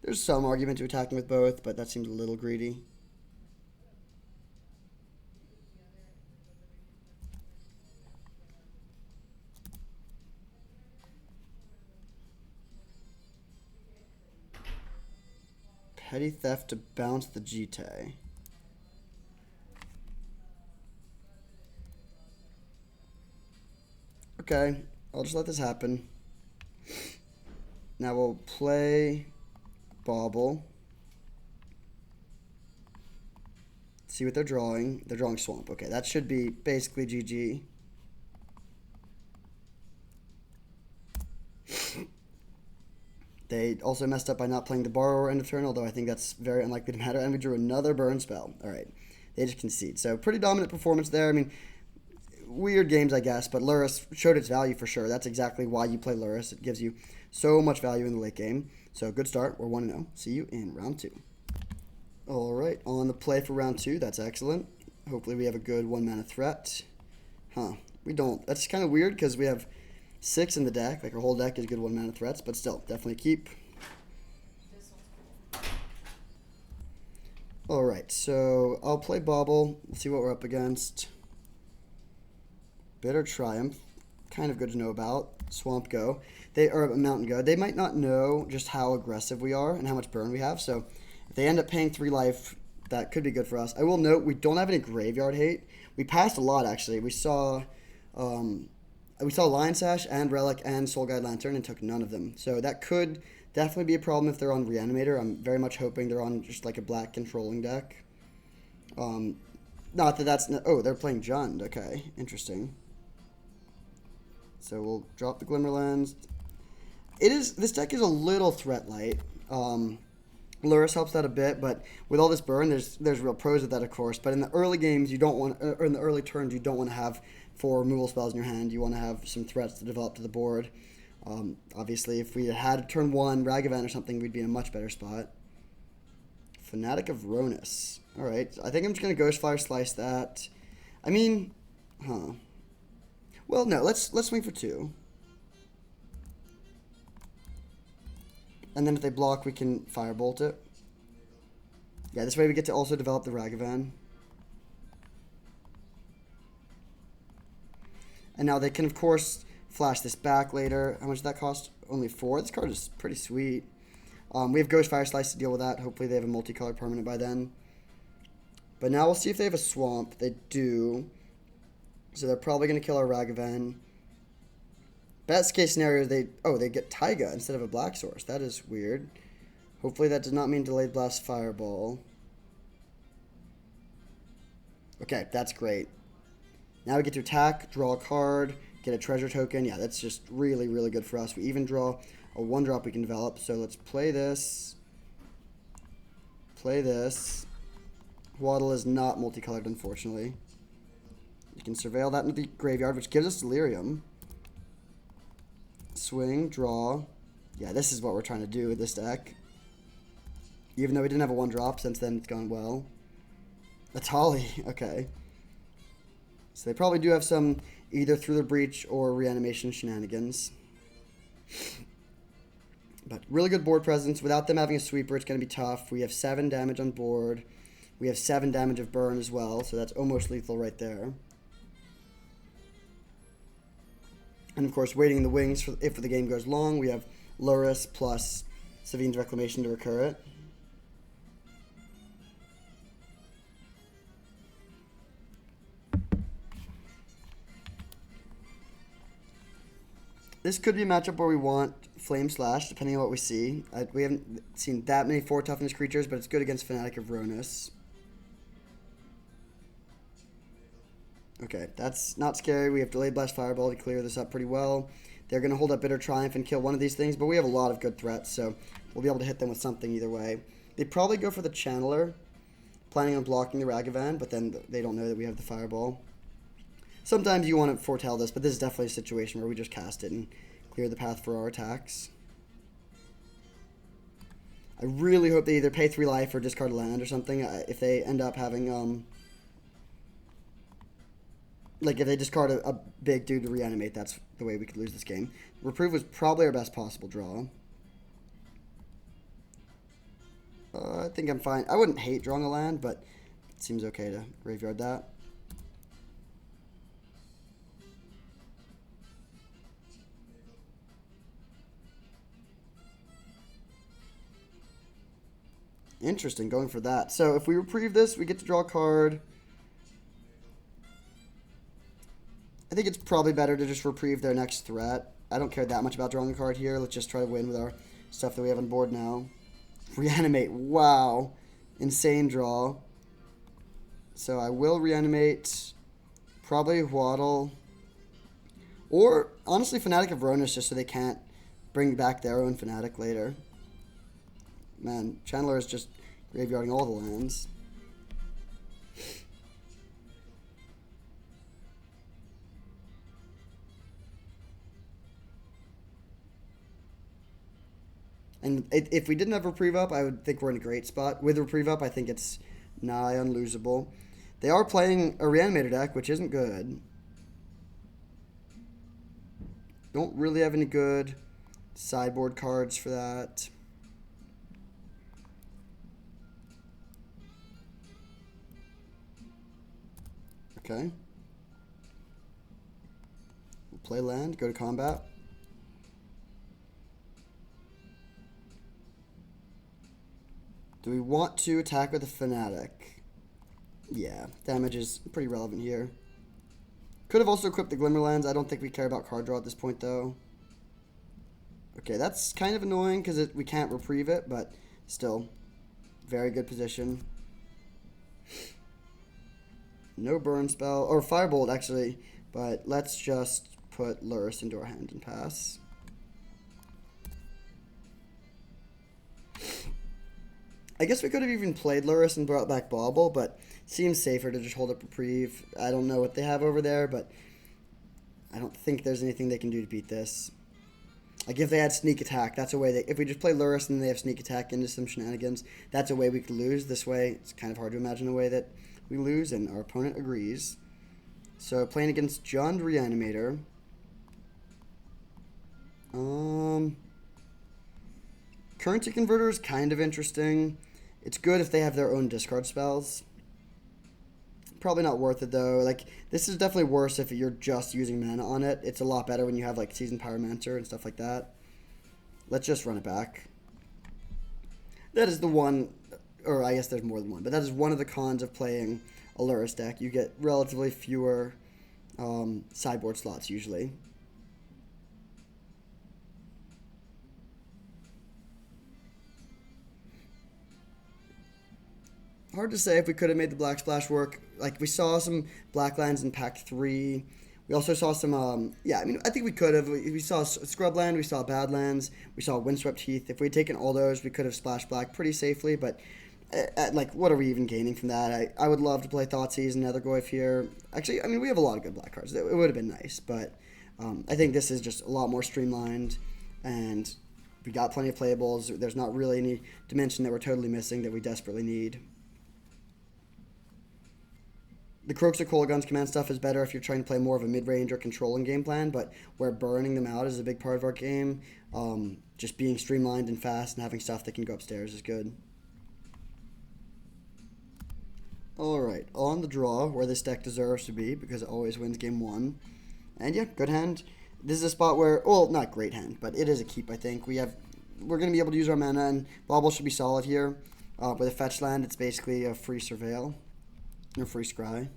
There's some argument to attacking with both, but that seems a little greedy. Petty Theft to bounce the Jite. Okay, I'll just let this happen. Now we'll play Bauble. See what they're drawing. They're drawing Swamp. Okay, that should be basically GG. They also messed up by not playing the Borrower end of turn, although I think that's very unlikely to matter. And we drew another burn spell. All right, they just concede. So pretty dominant performance there. I mean, weird games, I guess, but Lurrus showed its value for sure. That's exactly why you play Lurrus. It gives you so much value in the late game. So good start. We're 1-0. See you in round 2. Alright, on the play for round 2. That's excellent. Hopefully we have a good 1-mana threat. Huh. We don't. That's kind of weird because we have 6 in the deck. Like, our whole deck is good 1-mana threats, but still, definitely keep. Alright, so I'll play Bauble. We'll see what we're up against. Bitter Triumph. Kind of good to know about. Swamp Go. They are a Mountain Go. They might not know just how aggressive we are and how much burn we have, so if they end up paying 3 life, that could be good for us. I will note we don't have any graveyard hate. We passed a lot, actually. We saw Lion Sash and Relic and Soul Guide Lantern and took none of them. So that could definitely be a problem if they're on Reanimator. I'm very much hoping they're on just like a black controlling deck. Not that that's... Oh, they're playing Jund. Okay, interesting. So we'll drop the Glimmer Lens. This deck is a little threat light. Lurrus helps that a bit, but with all this burn, there's real pros with that, of course. But in the early games, you don't want, or in the early turns, you don't want to have 4 removal spells in your hand. You want to have some threats to develop to the board. Obviously, if we had turn 1 Ragavan or something, we'd be in a much better spot. Fanatic of Ronus. All right, I think I'm just gonna Ghostfire Slice that. I mean, well, no, let's swing for 2. And then if they block, we can Firebolt it. Yeah, this way we get to also develop the Ragavan. And now they can, of course, flash this back later. How much does that cost? Only 4. This card is pretty sweet. We have Ghostfire Slice to deal with that. Hopefully they have a multicolored permanent by then. But now we'll see if they have a Swamp. They do. So they're probably going to kill our Ragavan. Best case scenario, they get Taiga instead of a Black Source. That is weird. Hopefully that does not mean Delayed Blast Fireball. Okay, that's great. Now we get to attack, draw a card, get a treasure token. Yeah, that's just really, really good for us. We even draw a 1-drop we can develop. So let's play this. Play this. Waddle is not multicolored, unfortunately. You can surveil that into the graveyard, which gives us Delirium. Swing, draw. Yeah, this is what we're trying to do with this deck. Even though we didn't have a 1-drop, since then it's gone well. Atali, okay. So they probably do have some either Through the Breach or Reanimation shenanigans. But really good board presence. Without them having a sweeper, it's going to be tough. We have 7 damage on board. We have 7 damage of burn as well, so that's almost lethal right there. And of course, waiting in the wings for if the game goes long. We have Lurrus plus Savine's Reclamation to recur it. This could be a matchup where we want Flame Slash, depending on what we see. We haven't seen that many 4 toughness creatures, but it's good against Fanatic of Ronus. Okay, that's not scary. We have Delayed Blast Fireball to clear this up pretty well. They're going to hold up Bitter Triumph and kill one of these things, but we have a lot of good threats, so we'll be able to hit them with something either way. They probably go for the Channeler, planning on blocking the Ragavan, but then they don't know that we have the Fireball. Sometimes you want to foretell this, but this is definitely a situation where we just cast it and clear the path for our attacks. I really hope they either pay 3 life or discard a land or something. If they end up having... Like, if they discard a big dude to reanimate, that's the way we could lose this game. Reprove was probably our best possible draw. I think I'm fine. I wouldn't hate drawing a land, but it seems okay to graveyard that. Interesting, going for that. So if we reprieve this, we get to draw a card. I think it's probably better to just reprieve their next threat. I don't care that much about drawing a card here. Let's just try to win with our stuff that we have on board now. Reanimate. Wow. Insane draw. So I will reanimate. Probably Waddle. Or, honestly, Fanatic of Ronus, just so they can't bring back their own Fanatic later. Man, Chandler is just graveyarding all the lands. And if we didn't have reprieve up, I would think we're in a great spot. With reprieve up, I think it's nigh unlosable. They are playing a Reanimator deck, which isn't good. Don't really have any good sideboard cards for that. Okay. We'll play land, go to combat. Do we want to attack with a Fanatic? Yeah, damage is pretty relevant here. Could have also equipped the Glimmerlands. I don't think we care about card draw at this point, though. Okay, that's kind of annoying because we can't reprieve it, but still, very good position. No burn spell, or Firebolt, actually, but let's just put Lurrus into our hand and pass. I guess we could have even played Lurrus and brought back Bauble, but it seems safer to just hold up reprieve. I don't know what they have over there, but I don't think there's anything they can do to beat this. Like if they had sneak attack, that's a way if we just play Lurrus and they have sneak attack into some shenanigans, that's a way we could lose. This way, it's kind of hard to imagine a way that we lose, and our opponent agrees. So playing against John Reanimator. Currency Converter is kind of interesting. It's good if they have their own discard spells. Probably not worth it, though. Like, this is definitely worse if you're just using mana on it. It's a lot better when you have, like, Seasoned Pyromancer and stuff like that. Let's just run it back. That is the one, or I guess there's more than one, but that is one of the cons of playing a Lurrus deck. You get relatively fewer sideboard slots, usually. Hard to say if we could have made the Black Splash work. Like, we saw some black lands in pack 3. We also saw some, yeah, I mean, I think we could have. We saw Scrubland, we saw Badlands, we saw Windswept Heath. If we had taken all those, we could have splashed black pretty safely, but, like, what are we even gaining from that? I would love to play Thoughtseize and Nethergoyf here. Actually, I mean, we have a lot of good black cards. It would have been nice, but I think this is just a lot more streamlined, and we got plenty of playables. There's not really any dimension that we're totally missing that we desperately need. The Croaks or Kolaghan's command stuff is better if you're trying to play more of a mid-range or controlling game plan, but where burning them out is a big part of our game, just being streamlined and fast and having stuff that can go upstairs is good. Alright, on the draw, where this deck deserves to be, because it always wins game 1. And yeah, good hand. This is a spot where, well, not great hand, but it is a keep, I think. We're going to be able to use our mana, and Bauble should be solid here. With a fetch land, it's basically a free Surveil. Or free Scry.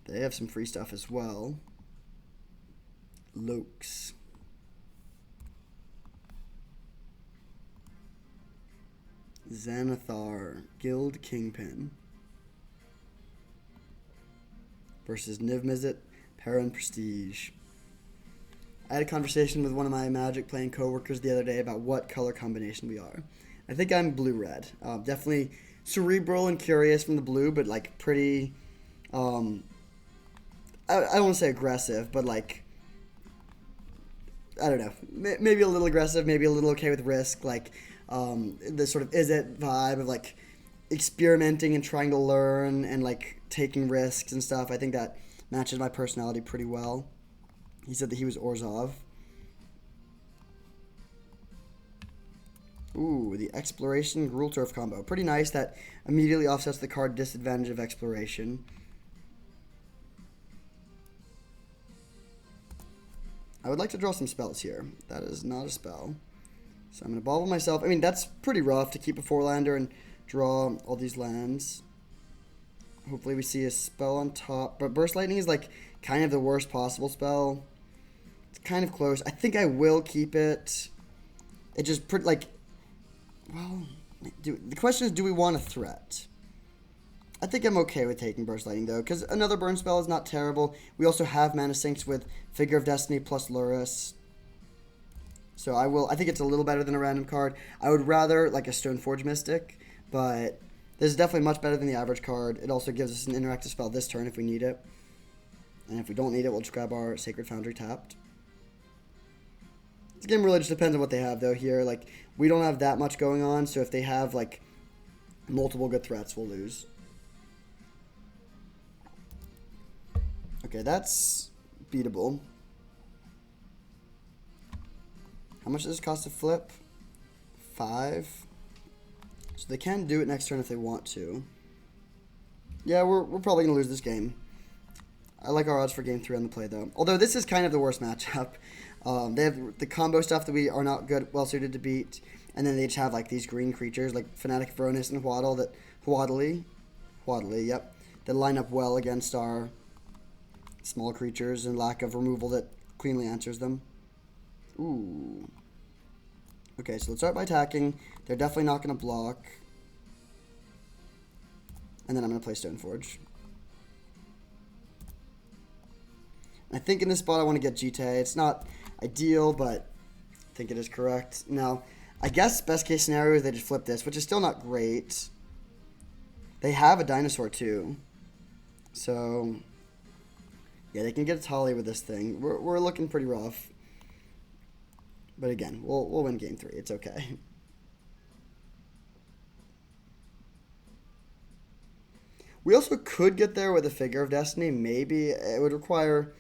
They have some free stuff as well. Lokes. Xanathar, Guild Kingpin. Versus Niv Mizzet, Perrin Prestige. I had a conversation with one of my Magic playing coworkers the other day about what color combination we are. I think I'm blue-red. Definitely cerebral and curious from the blue, but like pretty, I don't want to say aggressive, but like, I don't know, maybe a little aggressive, maybe a little okay with risk, like the sort of is it vibe of like experimenting and trying to learn and like taking risks and stuff. I think that matches my personality pretty well. He said that he was Orzhov. Ooh, the Exploration Gruul Turf combo. Pretty nice. That immediately offsets the card disadvantage of Exploration. I would like to draw some spells here. That is not a spell. So I'm going to bobble myself. I mean, that's pretty rough to keep a 4-lander and draw all these lands. Hopefully we see a spell on top. But Burst Lightning is like kind of the worst possible spell. It's kind of close. I think I will keep it. It just pretty like... Well, the question is, do we want a threat? I think I'm okay with taking Burst Lightning, though, because another burn spell is not terrible. We also have Mana Sinks with Figure of Destiny plus Lurrus. So I think it's a little better than a random card. I would rather, like, a Stoneforge Mystic, but this is definitely much better than the average card. It also gives us an interactive spell this turn if we need it. And if we don't need it, we'll just grab our Sacred Foundry tapped. This game really just depends on what they have, though, here. Like, we don't have that much going on, so if they have, like, multiple good threats, we'll lose. Okay, that's beatable. How much does this cost to flip? 5. So they can do it next turn if they want to. Yeah, we're probably going to lose this game. I like our odds for game 3 on the play, though. Although this is kind of the worst matchup. They have the combo stuff that we are not good, well suited to beat, and then they just have like these green creatures like Fanatic Veronis and Huadley, yep, that line up well against our small creatures and lack of removal that cleanly answers them. Ooh. Okay, so let's start by attacking. They're definitely not going to block. And then I'm going to play Stoneforge. I think in this spot I want to get GTA. It's not ideal, but I think it is correct. Now, I guess best case scenario is they just flip this, which is still not great. They have a dinosaur too. So, yeah, they can get a Tali with this thing. We're looking pretty rough. But again, we'll win game 3. It's okay. We also could get there with a Figure of Destiny. Maybe it would require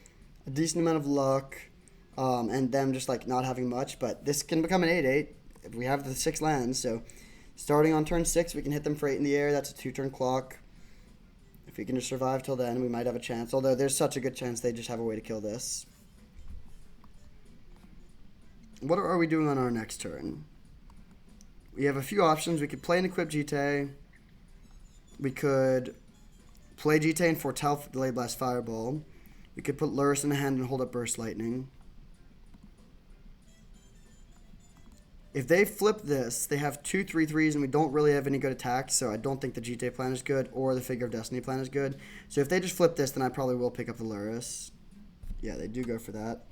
a decent amount of luck and them just like not having much. But this can become an 8/8 if we have the 6 lands. So starting on turn 6, we can hit them for 8 in the air. That's a 2-turn clock. If we can just survive till then, we might have a chance. Although there's such a good chance they just have a way to kill this. What are we doing on our next turn? We have a few options. We could play an Equip GTA. We could play GTA and foretell Delayed Blast Fireball. We could put Lurrus in the hand and hold up Burst Lightning. If they flip this, they have 2 3/3s and we don't really have any good attacks, so I don't think the GTA plan is good or the Figure of Destiny plan is good. So if they just flip this, then I probably will pick up the Lurrus. Yeah, they do go for that.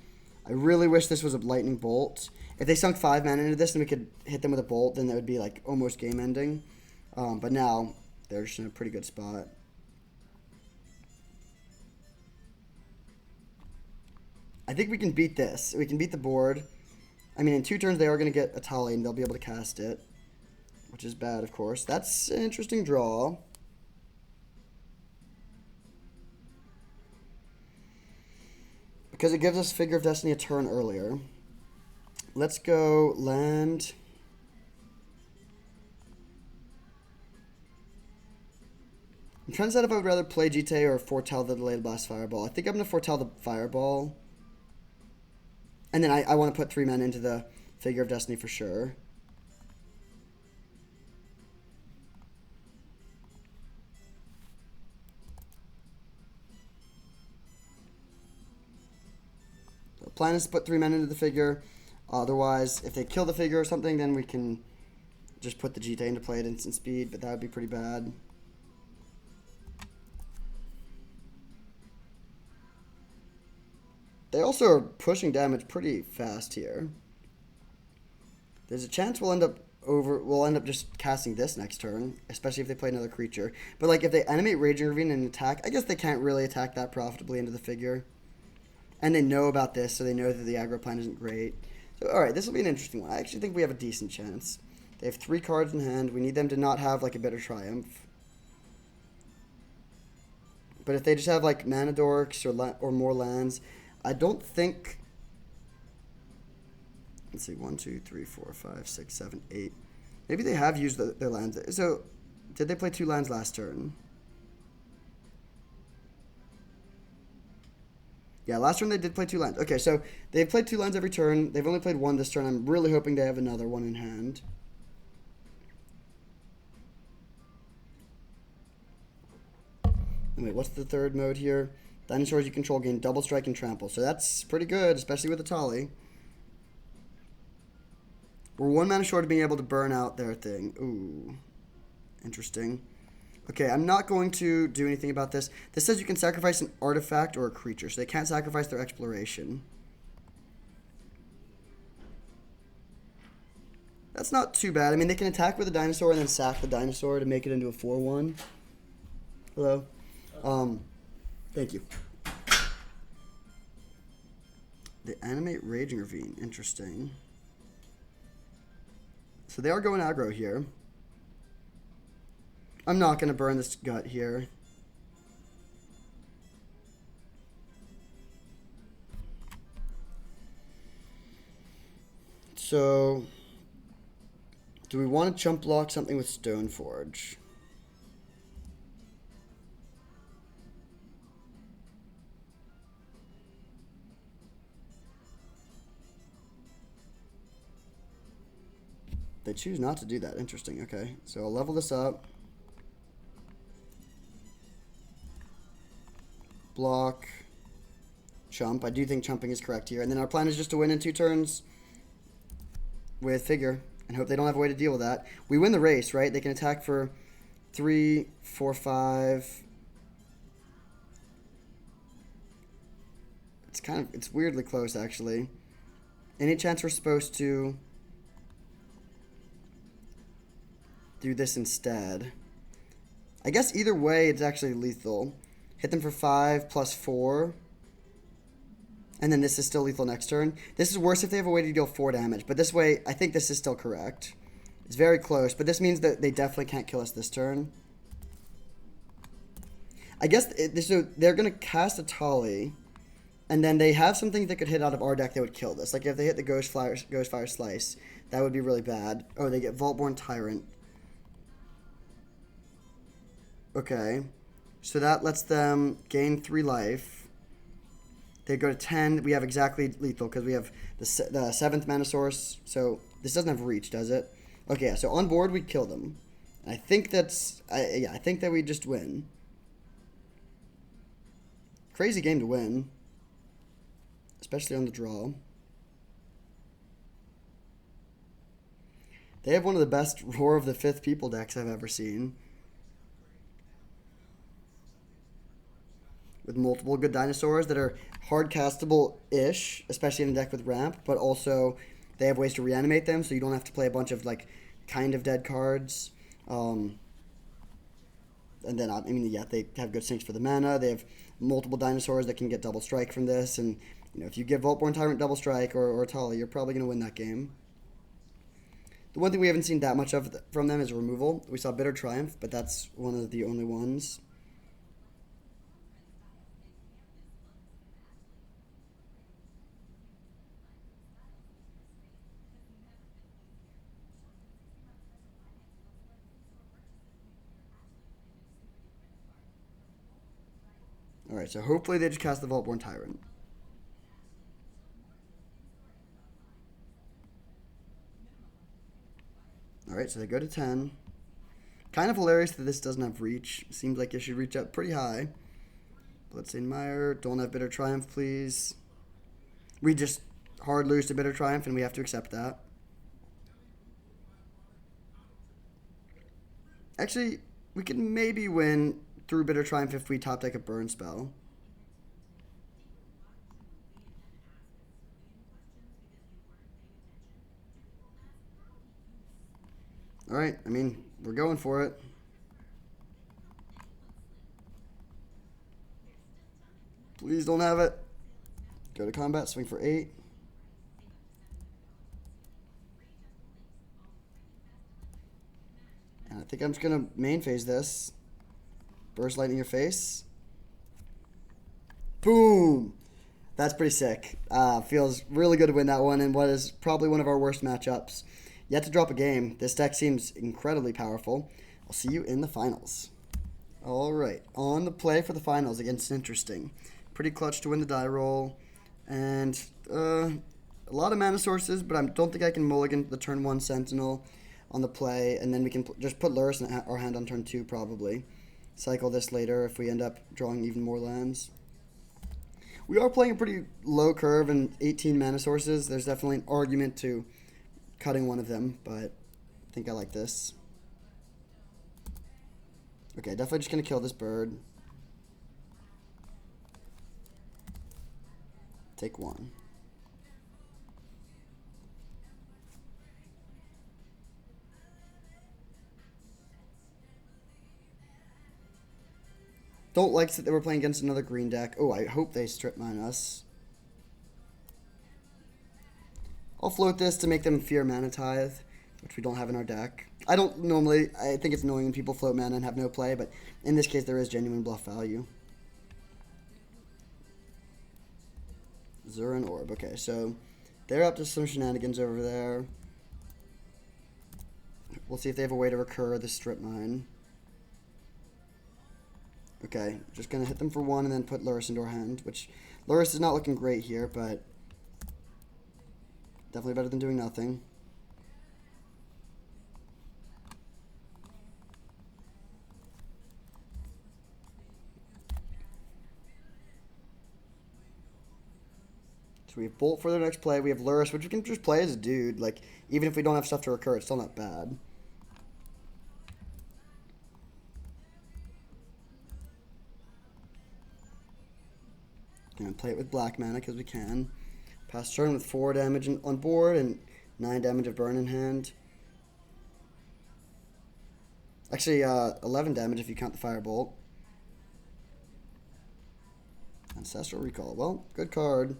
I really wish this was a Lightning Bolt. If they sunk 5 mana into this and we could hit them with a Bolt, then that would be like almost game ending. But now they're just in a pretty good spot. I think we can beat this. We can beat the board. I mean, in 2 turns they are going to get a Tali and they'll be able to cast it, which is bad, of course. That's an interesting draw. Because it gives us Figure of Destiny a turn earlier. Let's go land. I'm trying to decide if I would rather play GTA or foretell the Delayed Blast Fireball. I think I'm going to foretell the Fireball. And then I want to put 3 men into the Figure of Destiny for sure. The plan is to put 3 men into the Figure. Otherwise, if they kill the Figure or something, then we can just put the GTA into play at instant speed, but that would be pretty bad. They also are pushing damage pretty fast here. There's a chance we'll end up just casting this next turn, especially if they play another creature. But like if they animate Raging Ravine and attack, I guess they can't really attack that profitably into the Figure. And they know about this, so they know that the aggro plan isn't great. So alright, this will be an interesting one. I actually think we have a decent chance. They have 3 cards in hand. We need them to not have like a Bitter Triumph. But if they just have like Mana Dorks or more lands, I don't think. Let's see, 1, 2, 3, 4, 5, 6, 7, 8. Maybe they have used their lands. So, did they play 2 lands last turn? Yeah, last turn they did play 2 lands. Okay, so they've played 2 lands every turn. They've only played 1 this turn. I'm really hoping they have another one in hand. Wait, what's the third mode here? Dinosaurs you control gain double strike and trample. So that's pretty good, especially with the Tali. We're 1 mana short of being able to burn out their thing. Ooh. Interesting. Okay, I'm not going to do anything about this. This says you can sacrifice an artifact or a creature, so they can't sacrifice their exploration. That's not too bad. I mean, they can attack with a dinosaur and then sack the dinosaur to make it into a 4/1. Hello? Thank you. They animate Raging Ravine. Interesting. So they are going aggro here. I'm not going to burn this gut here. So, do we want to chump block something with Stoneforge? They choose not to do that. Interesting. Okay, so I'll level this up. Block. Chump. I do think chumping is correct here. And then our plan is just to win in 2 turns with Figure and hope they don't have a way to deal with that. We win the race, right? They can attack for 3, 4, 5. It's weirdly close, actually. Any chance we're supposed to do this instead? I guess either way, it's actually lethal. Hit them for 5 plus 4. And then this is still lethal next turn. This is worse if they have a way to deal 4 damage. But this way, I think this is still correct. It's very close. But this means that they definitely can't kill us this turn. I guess so they're going to cast a Tali. And then they have something that could hit out of our deck that would kill this. Like if they hit the Ghostfire Slice, that would be really bad. Oh, they get Vaultborn Tyrant. Okay. So that lets them gain 3 life. They go to 10. We have exactly lethal because we have the 7th mana source. So this doesn't have reach, does it? Okay, so on board we kill them. And I think that's... yeah, I think that we just win. Crazy game to win. Especially on the draw. They have one of the best Roar of the Fifth People decks I've ever seen. With multiple good dinosaurs that are hard castable-ish, especially in a deck with ramp, but also they have ways to reanimate them, so you don't have to play a bunch of, like, kind of dead cards. And then, I mean, yeah, they have good sinks for the mana. They have multiple dinosaurs that can get double strike from this, and, you know, if you give Vaultborn Tyrant double strike or Tali, you're probably going to win that game. The one thing we haven't seen that much of from them is removal. We saw Bitter Triumph, but that's one of the only ones. Alright, so hopefully they just cast the Vaultborn Tyrant. Alright, so they go to 10. Kind of hilarious that this doesn't have reach. Seems like it should reach up pretty high. Bloodstained Mire, don't have Bitter Triumph, please. We just hard lose to Bitter Triumph, and we have to accept that. Actually, we can maybe win through Bitter Triumph if we top deck a burn spell. Alright, I mean, we're going for it. Please don't have it. Go to combat, swing for 8. And I think I'm just going to main phase this. Burst Lightning your face. Boom! That's pretty sick. Feels really good to win that one in what is probably one of our worst matchups. Yet to drop a game. This deck seems incredibly powerful. I'll see you in the finals. Alright, on the play for the finals against Interesting. Pretty clutch to win the die roll. And a lot of mana sources, but I don't think I can mulligan the turn 1 Sentinel on the play. And then we can just put Lurrus in our hand on turn 2 probably. Cycle this later if we end up drawing even more lands. We are playing a pretty low curve and 18 mana sources. There's definitely an argument to cutting one of them, but I think I like this. Okay, definitely just going to kill this bird. Take 1. Don't like that they were playing against another green deck. Oh, I hope they strip mine us. I'll float this to make them fear Mana Tithe, which we don't have in our deck. I think it's annoying when people float mana and have no play, but in this case there is genuine bluff value. Zuran Orb. Okay, so they're up to some shenanigans over there. We'll see if they have a way to recur the strip mine. Okay, just going to hit them for 1 and then put Lurrus into our hand, which Lurrus is not looking great here, but definitely better than doing nothing. So we have Bolt for their next play. We have Lurrus, which we can just play as a dude. Like, even if we don't have stuff to recur, it's still not bad. Gonna play it with black mana because we can. Pass turn with 4 damage on board and 9 damage of burn in hand. Actually, 11 damage if you count the firebolt. Ancestral Recall. Well, good card.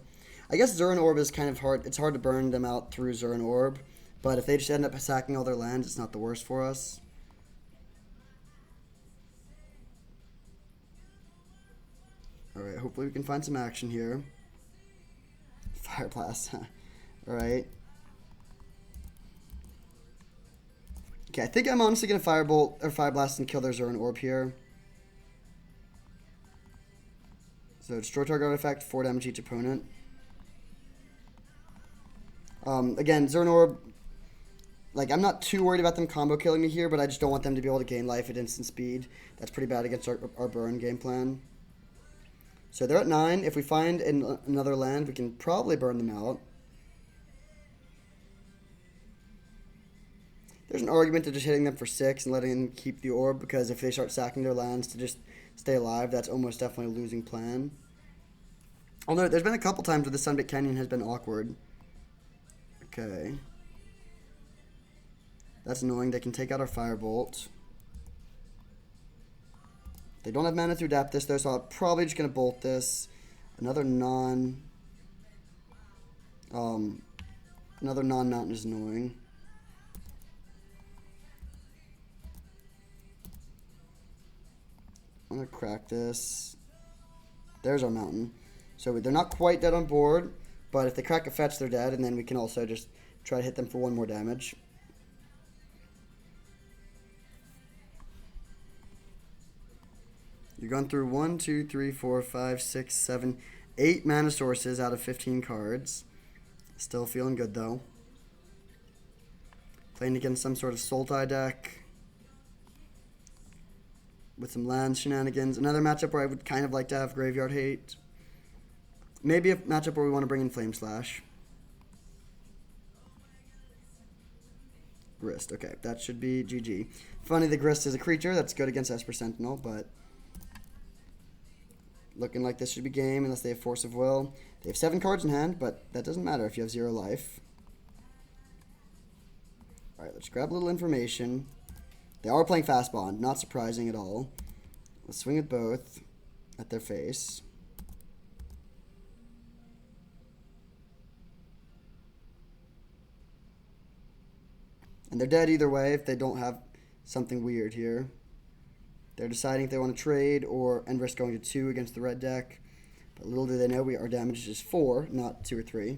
I guess Zuran Orb is kind of hard. It's hard to burn them out through Zuran Orb, but if they just end up sacking all their lands, it's not the worst for us. Alright, hopefully we can find some action here. Fire Blast. Alright. Okay, I think I'm honestly going to Firebolt or Fire Blast and kill their Zuran Orb here. So destroy target artifact, 4 damage each opponent. Again, Zuran Orb, like, I'm not too worried about them combo killing me here, but I just don't want them to be able to gain life at instant speed. That's pretty bad against our burn game plan. So they're at 9. If we find another land, we can probably burn them out. There's an argument to just hitting them for 6 and letting them keep the orb, because if they start sacking their lands to just stay alive, that's almost definitely a losing plan. Although there's been a couple times where the Sunbit Canyon has been awkward. Okay. That's annoying. They can take out our Firebolt. They don't have mana to adapt this, though, so I'm probably just going to bolt this. Another non-mountain is annoying. I'm going to crack this. There's our mountain. So they're not quite dead on board, but if they crack a fetch, they're dead, and then we can also just try to hit them for 1 more damage. You're going through 1, 2, 3, 4, 5, 6, 7, 8 mana sources out of 15 cards. Still feeling good, though. Playing against some sort of Sultai deck with some land shenanigans. Another matchup where I would kind of like to have Graveyard Hate. Maybe a matchup where we want to bring in Flame Slash. Grist. Okay, that should be GG. Funny, the Grist is a creature. That's good against Esper Sentinel, but looking like this should be game unless they have Force of Will. They have 7 cards in hand, but that doesn't matter if you have 0 life. Alright, let's grab a little information. They are playing Fast Bond. Not surprising at all. Let's swing at both at their face. And they're dead either way if they don't have something weird here. They're deciding if they want to trade and risk going to 2 against the red deck. But little do they know our damage is just 4, not 2 or 3.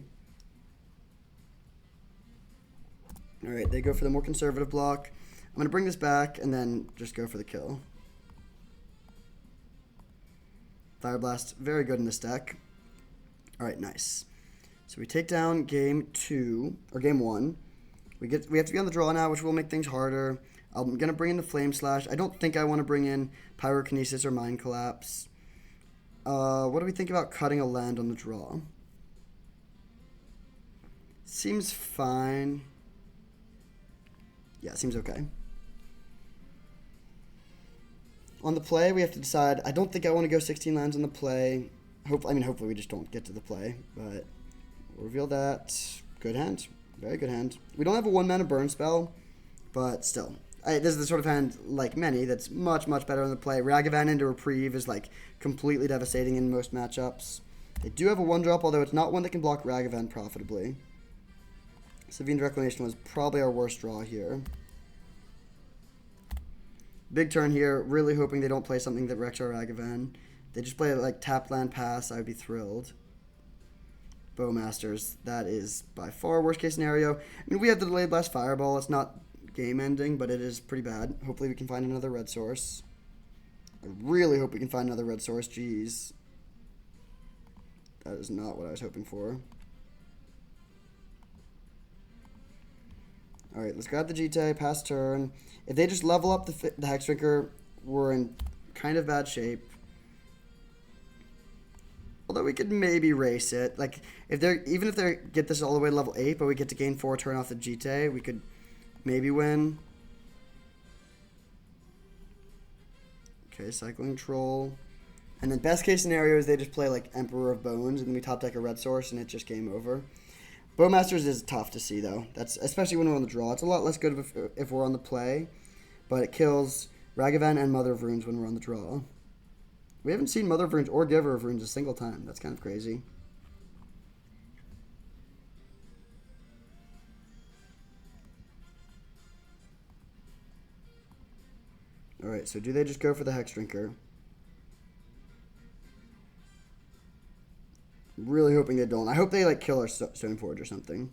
Alright, they go for the more conservative block. I'm going to bring this back and then just go for the kill. Fire Blast, very good in this deck. Alright, nice. So we take down game 1. We have to be on the draw now, which will make things harder. I'm going to bring in the Flame Slash. I don't think I want to bring in Pyrokinesis or Mind Collapse. What do we think about cutting a land on the draw? Seems fine. Yeah, seems okay. On the play, we have to decide. I don't think I want to go 16 lands on the play. Hopefully we just don't get to the play, but we'll reveal that. Good hand. Very good hand. We don't have a 1-mana burn spell, but still. This is the sort of hand, like many, that's much, much better on the play. Ragavan into Reprieve is, like, completely devastating in most matchups. They do have a 1-drop, although it's not one that can block Ragavan profitably. Savine Reclamation was probably our worst draw here. Big turn here. Really hoping they don't play something that wrecks our Ragavan. They just play like tap land pass. I would be thrilled. Bowmasters. That is by far worst case scenario. I mean, we have the delayed blast fireball. It's not game ending, but it is pretty bad. Hopefully we can find another red source. I really hope we can find another red source. Jeez. That is not what I was hoping for. Alright, let's grab the GT, pass turn. If they just level up the Hexdrinker, we're in kind of bad shape. Although we could maybe race it. Like, even if they get this all the way to level 8, but we get to gain 4 turn off the GT, we could maybe win. Okay, cycling troll. And then best case scenario is they just play like Emperor of Bones, and then we top deck a red source, and it's just game over. Bowmasters is tough to see, though. That's especially when we're on the draw. It's a lot less good if we're on the play, but it kills Ragavan and Mother of Runes when we're on the draw. We haven't seen Mother of Runes or Giver of Runes a single time. That's kind of crazy. Alright, so do they just go for the Hexdrinker? Really hoping they don't. I hope they like kill our Stoneforge or something.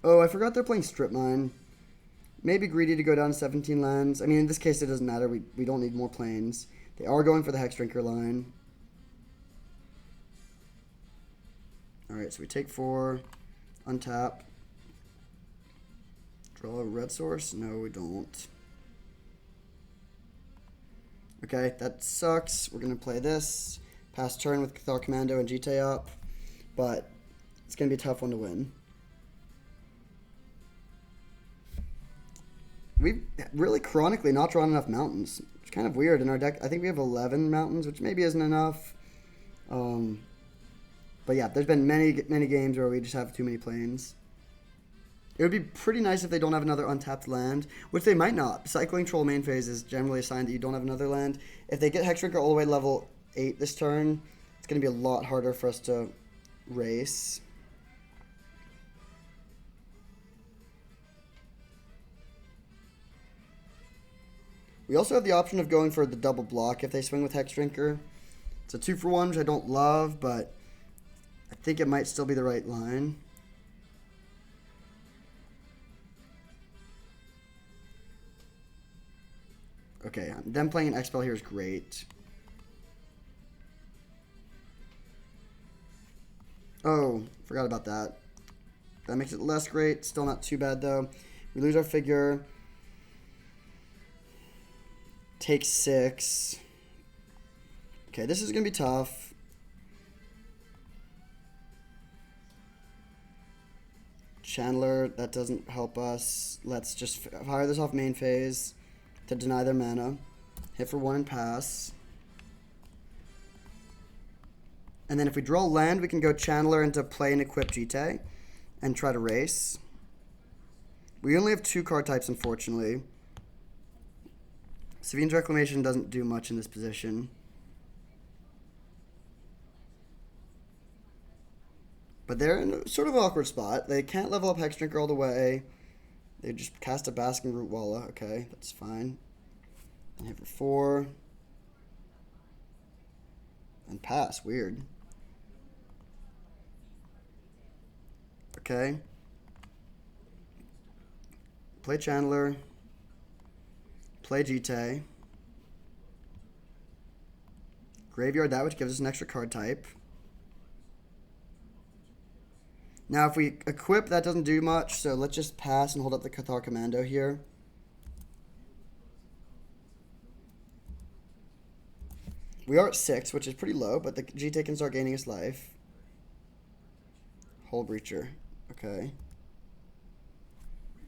Oh, I forgot they're playing Strip Mine. Maybe greedy to go down 17 lands. I mean, in this case, it doesn't matter. We don't need more planes. They are going for the Hexdrinker line. Alright, so we take 4. Untap. Draw a red source? No, we don't. Okay, that sucks. We're going to play this. Pass turn with Cathar Commando and GT up. But it's going to be a tough one to win. We've really chronically not drawn enough mountains. It's kind of weird. In our deck, I think we have 11 mountains, which maybe isn't enough. But yeah, there's been many games where we just have too many planes. It would be pretty nice if they don't have another untapped land, which they might not. Cycling Troll main phase is generally a sign that you don't have another land. If they get Hexdrinker all the way to level 8 this turn, it's going to be a lot harder for us to race. We also have the option of going for the double block if they swing with Hexdrinker. It's a 2-for-1, which I don't love, but I think it might still be the right line. Okay, them playing an Expel here is great. Oh, forgot about that. That makes it less great. Still not too bad, though. We lose our figure. Take 6. Okay, this is going to be tough. Chandler, that doesn't help us. Let's just fire this off main phase to deny their mana. Hit for 1 and pass. And then if we draw land, we can go Chandler into play and equip GT and try to race. We only have 2 card types, unfortunately. Savine's Reclamation doesn't do much in this position. But they're in a sort of awkward spot. They can't level up Hexdrinker all the way. They just cast a Basking Root Walla. Okay, that's fine. And hit for 4. And pass. Weird. Okay. Play Chandler. Play GT. Graveyard that, which gives us an extra card type. Now, if we equip, that doesn't do much, so let's just pass and hold up the Cathar Commando here. We are at 6, which is pretty low, but the GT can start gaining us life. Hull Breacher. Okay.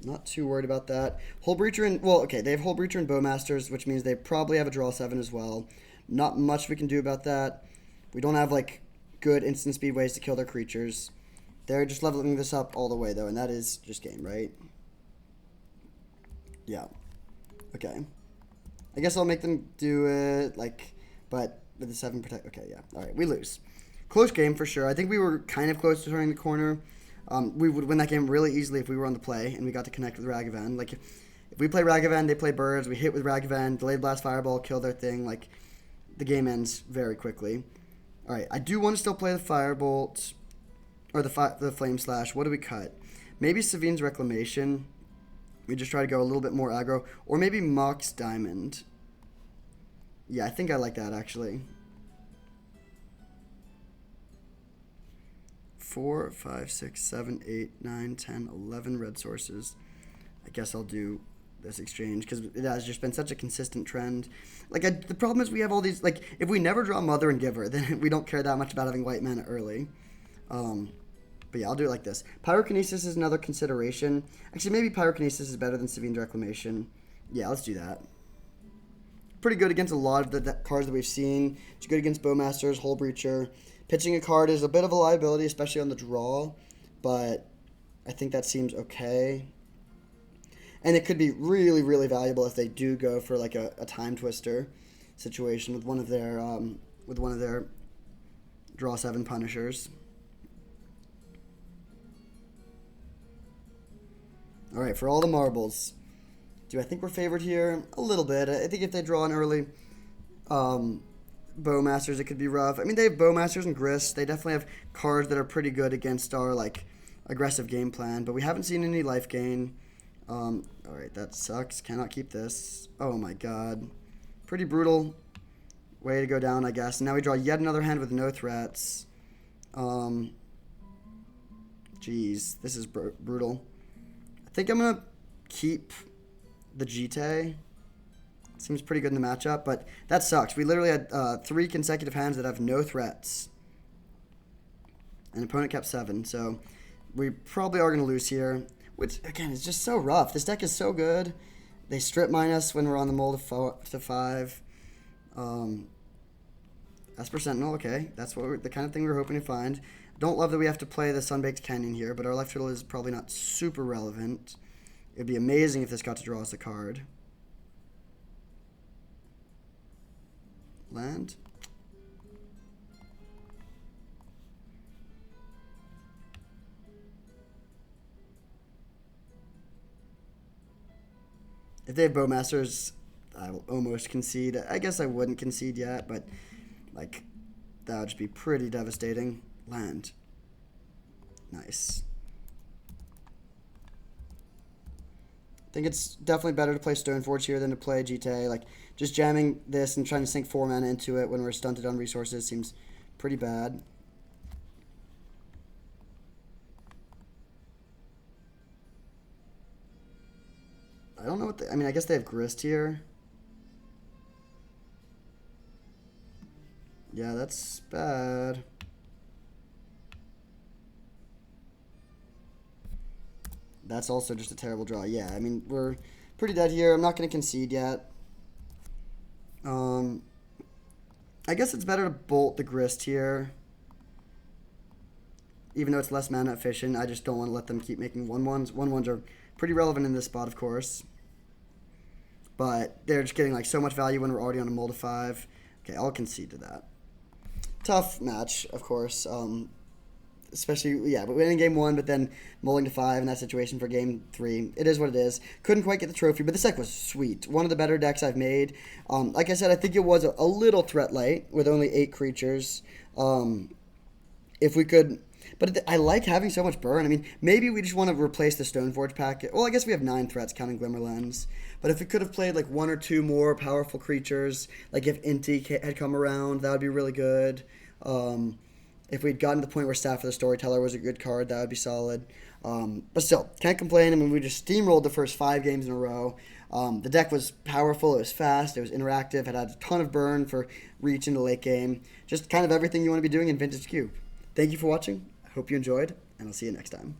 Not too worried about that. Hull Breacher and... Well, okay, they have Hull Breacher and Bowmasters, which means they probably have a draw 7 as well. Not much we can do about that. We don't have, like, good instant speed ways to kill their creatures. They're just leveling this up all the way, though, and that is just game, right? Yeah. Okay. I guess I'll make them do it, like... But with the 7 protect... Okay, yeah. Alright, we lose. Close game for sure. I think we were kind of close to turning the corner. We would win that game really easily if we were on the play and we got to connect with Ragavan. Like, if we play Ragavan, they play Birds, we hit with Ragavan, delayed blast fireball, kill their thing, like, the game ends very quickly. Alright, I do want to still play the Firebolt, or the Flame Slash. What do we cut? Maybe Savine's Reclamation. We just try to go a little bit more aggro. Or maybe Mox Diamond. Yeah, I think I like that, actually. 4, 5, 6, 7, 8, 9, 10, 11 red sources. I guess I'll do this exchange because it has just been such a consistent trend. Like, the problem is we have all these, like, if we never draw Mother and Giver, then we don't care that much about having white mana early. But yeah, I'll do it like this. Pyrokinesis is another consideration. Actually, maybe Pyrokinesis is better than Savine's Reclamation. Yeah, let's do that. Pretty good against a lot of the cards that we've seen. It's good against Bowmasters, Hull Breacher. Pitching a card is a bit of a liability, especially on the draw, but I think that seems okay. And it could be really, really valuable if they do go for like a Time Twister situation with one of their draw 7 Punishers. All right, for all the marbles, do I think we're favored here? A little bit. I think if they draw an early Bowmasters, it could be rough. I mean, they have Bowmasters and Grist. They definitely have cards that are pretty good against our like aggressive game plan, but we haven't seen any life gain. All right, that sucks. Cannot keep this. Oh my god. Pretty brutal way to go down, I guess. And now we draw yet another hand with no threats. Jeez, this is brutal. I think I'm going to keep the Jite. Seems pretty good in the matchup, but that sucks. We literally had 3 consecutive hands that have no threats. And opponent kept 7, so we probably are going to lose here. Which, again, is just so rough. This deck is so good. They strip mine us when we're on the mull to 5. Esper Sentinel, okay. That's what the kind of thing we were hoping to find. Don't love that we have to play the Sunbaked Canyon here, but our life total is probably not super relevant. It'd be amazing if this got to draw us a card. Land. If they have Bowmasters, I will almost concede. I guess I wouldn't concede yet, but like that would just be pretty devastating. Land. Nice. I think it's definitely better to play Stoneforge here than to play GTA. Like, just jamming this and trying to sink 4 mana into it when we're stunted on resources seems pretty bad. I don't know what I mean, I guess they have Grist here. Yeah, that's bad. That's also just a terrible draw. Yeah, I mean, we're pretty dead here. I'm not going to concede yet. I guess it's better to bolt the Grist here. Even though it's less mana efficient, I just don't want to let them keep making 1/1s. 1/1s are pretty relevant in this spot, of course. But they're just getting like so much value when we're already on a mull to 5. Okay, I'll concede to that. Tough match, of course. Especially, yeah, but winning game 1, but then mulling to 5 in that situation for game 3. It is what it is. Couldn't quite get the trophy, but this deck was sweet. One of the better decks I've made. Like I said, I think it was a little threat light with only 8 creatures. If we could... But I like having so much burn. I mean, maybe we just want to replace the Stoneforge packet. Well, I guess we have 9 threats counting Glimmerlens. But if we could have played like 1 or 2 more powerful creatures, like if Inti had come around, that would be really good. If we'd gotten to the point where Staff of the Storyteller was a good card, that would be solid. But still, can't complain. I mean, we just steamrolled the first 5 games in a row. The deck was powerful. It was fast. It was interactive. It had a ton of burn for reach in the late game. Just kind of everything you want to be doing in Vintage Cube. Thank you for watching. I hope you enjoyed, and I'll see you next time.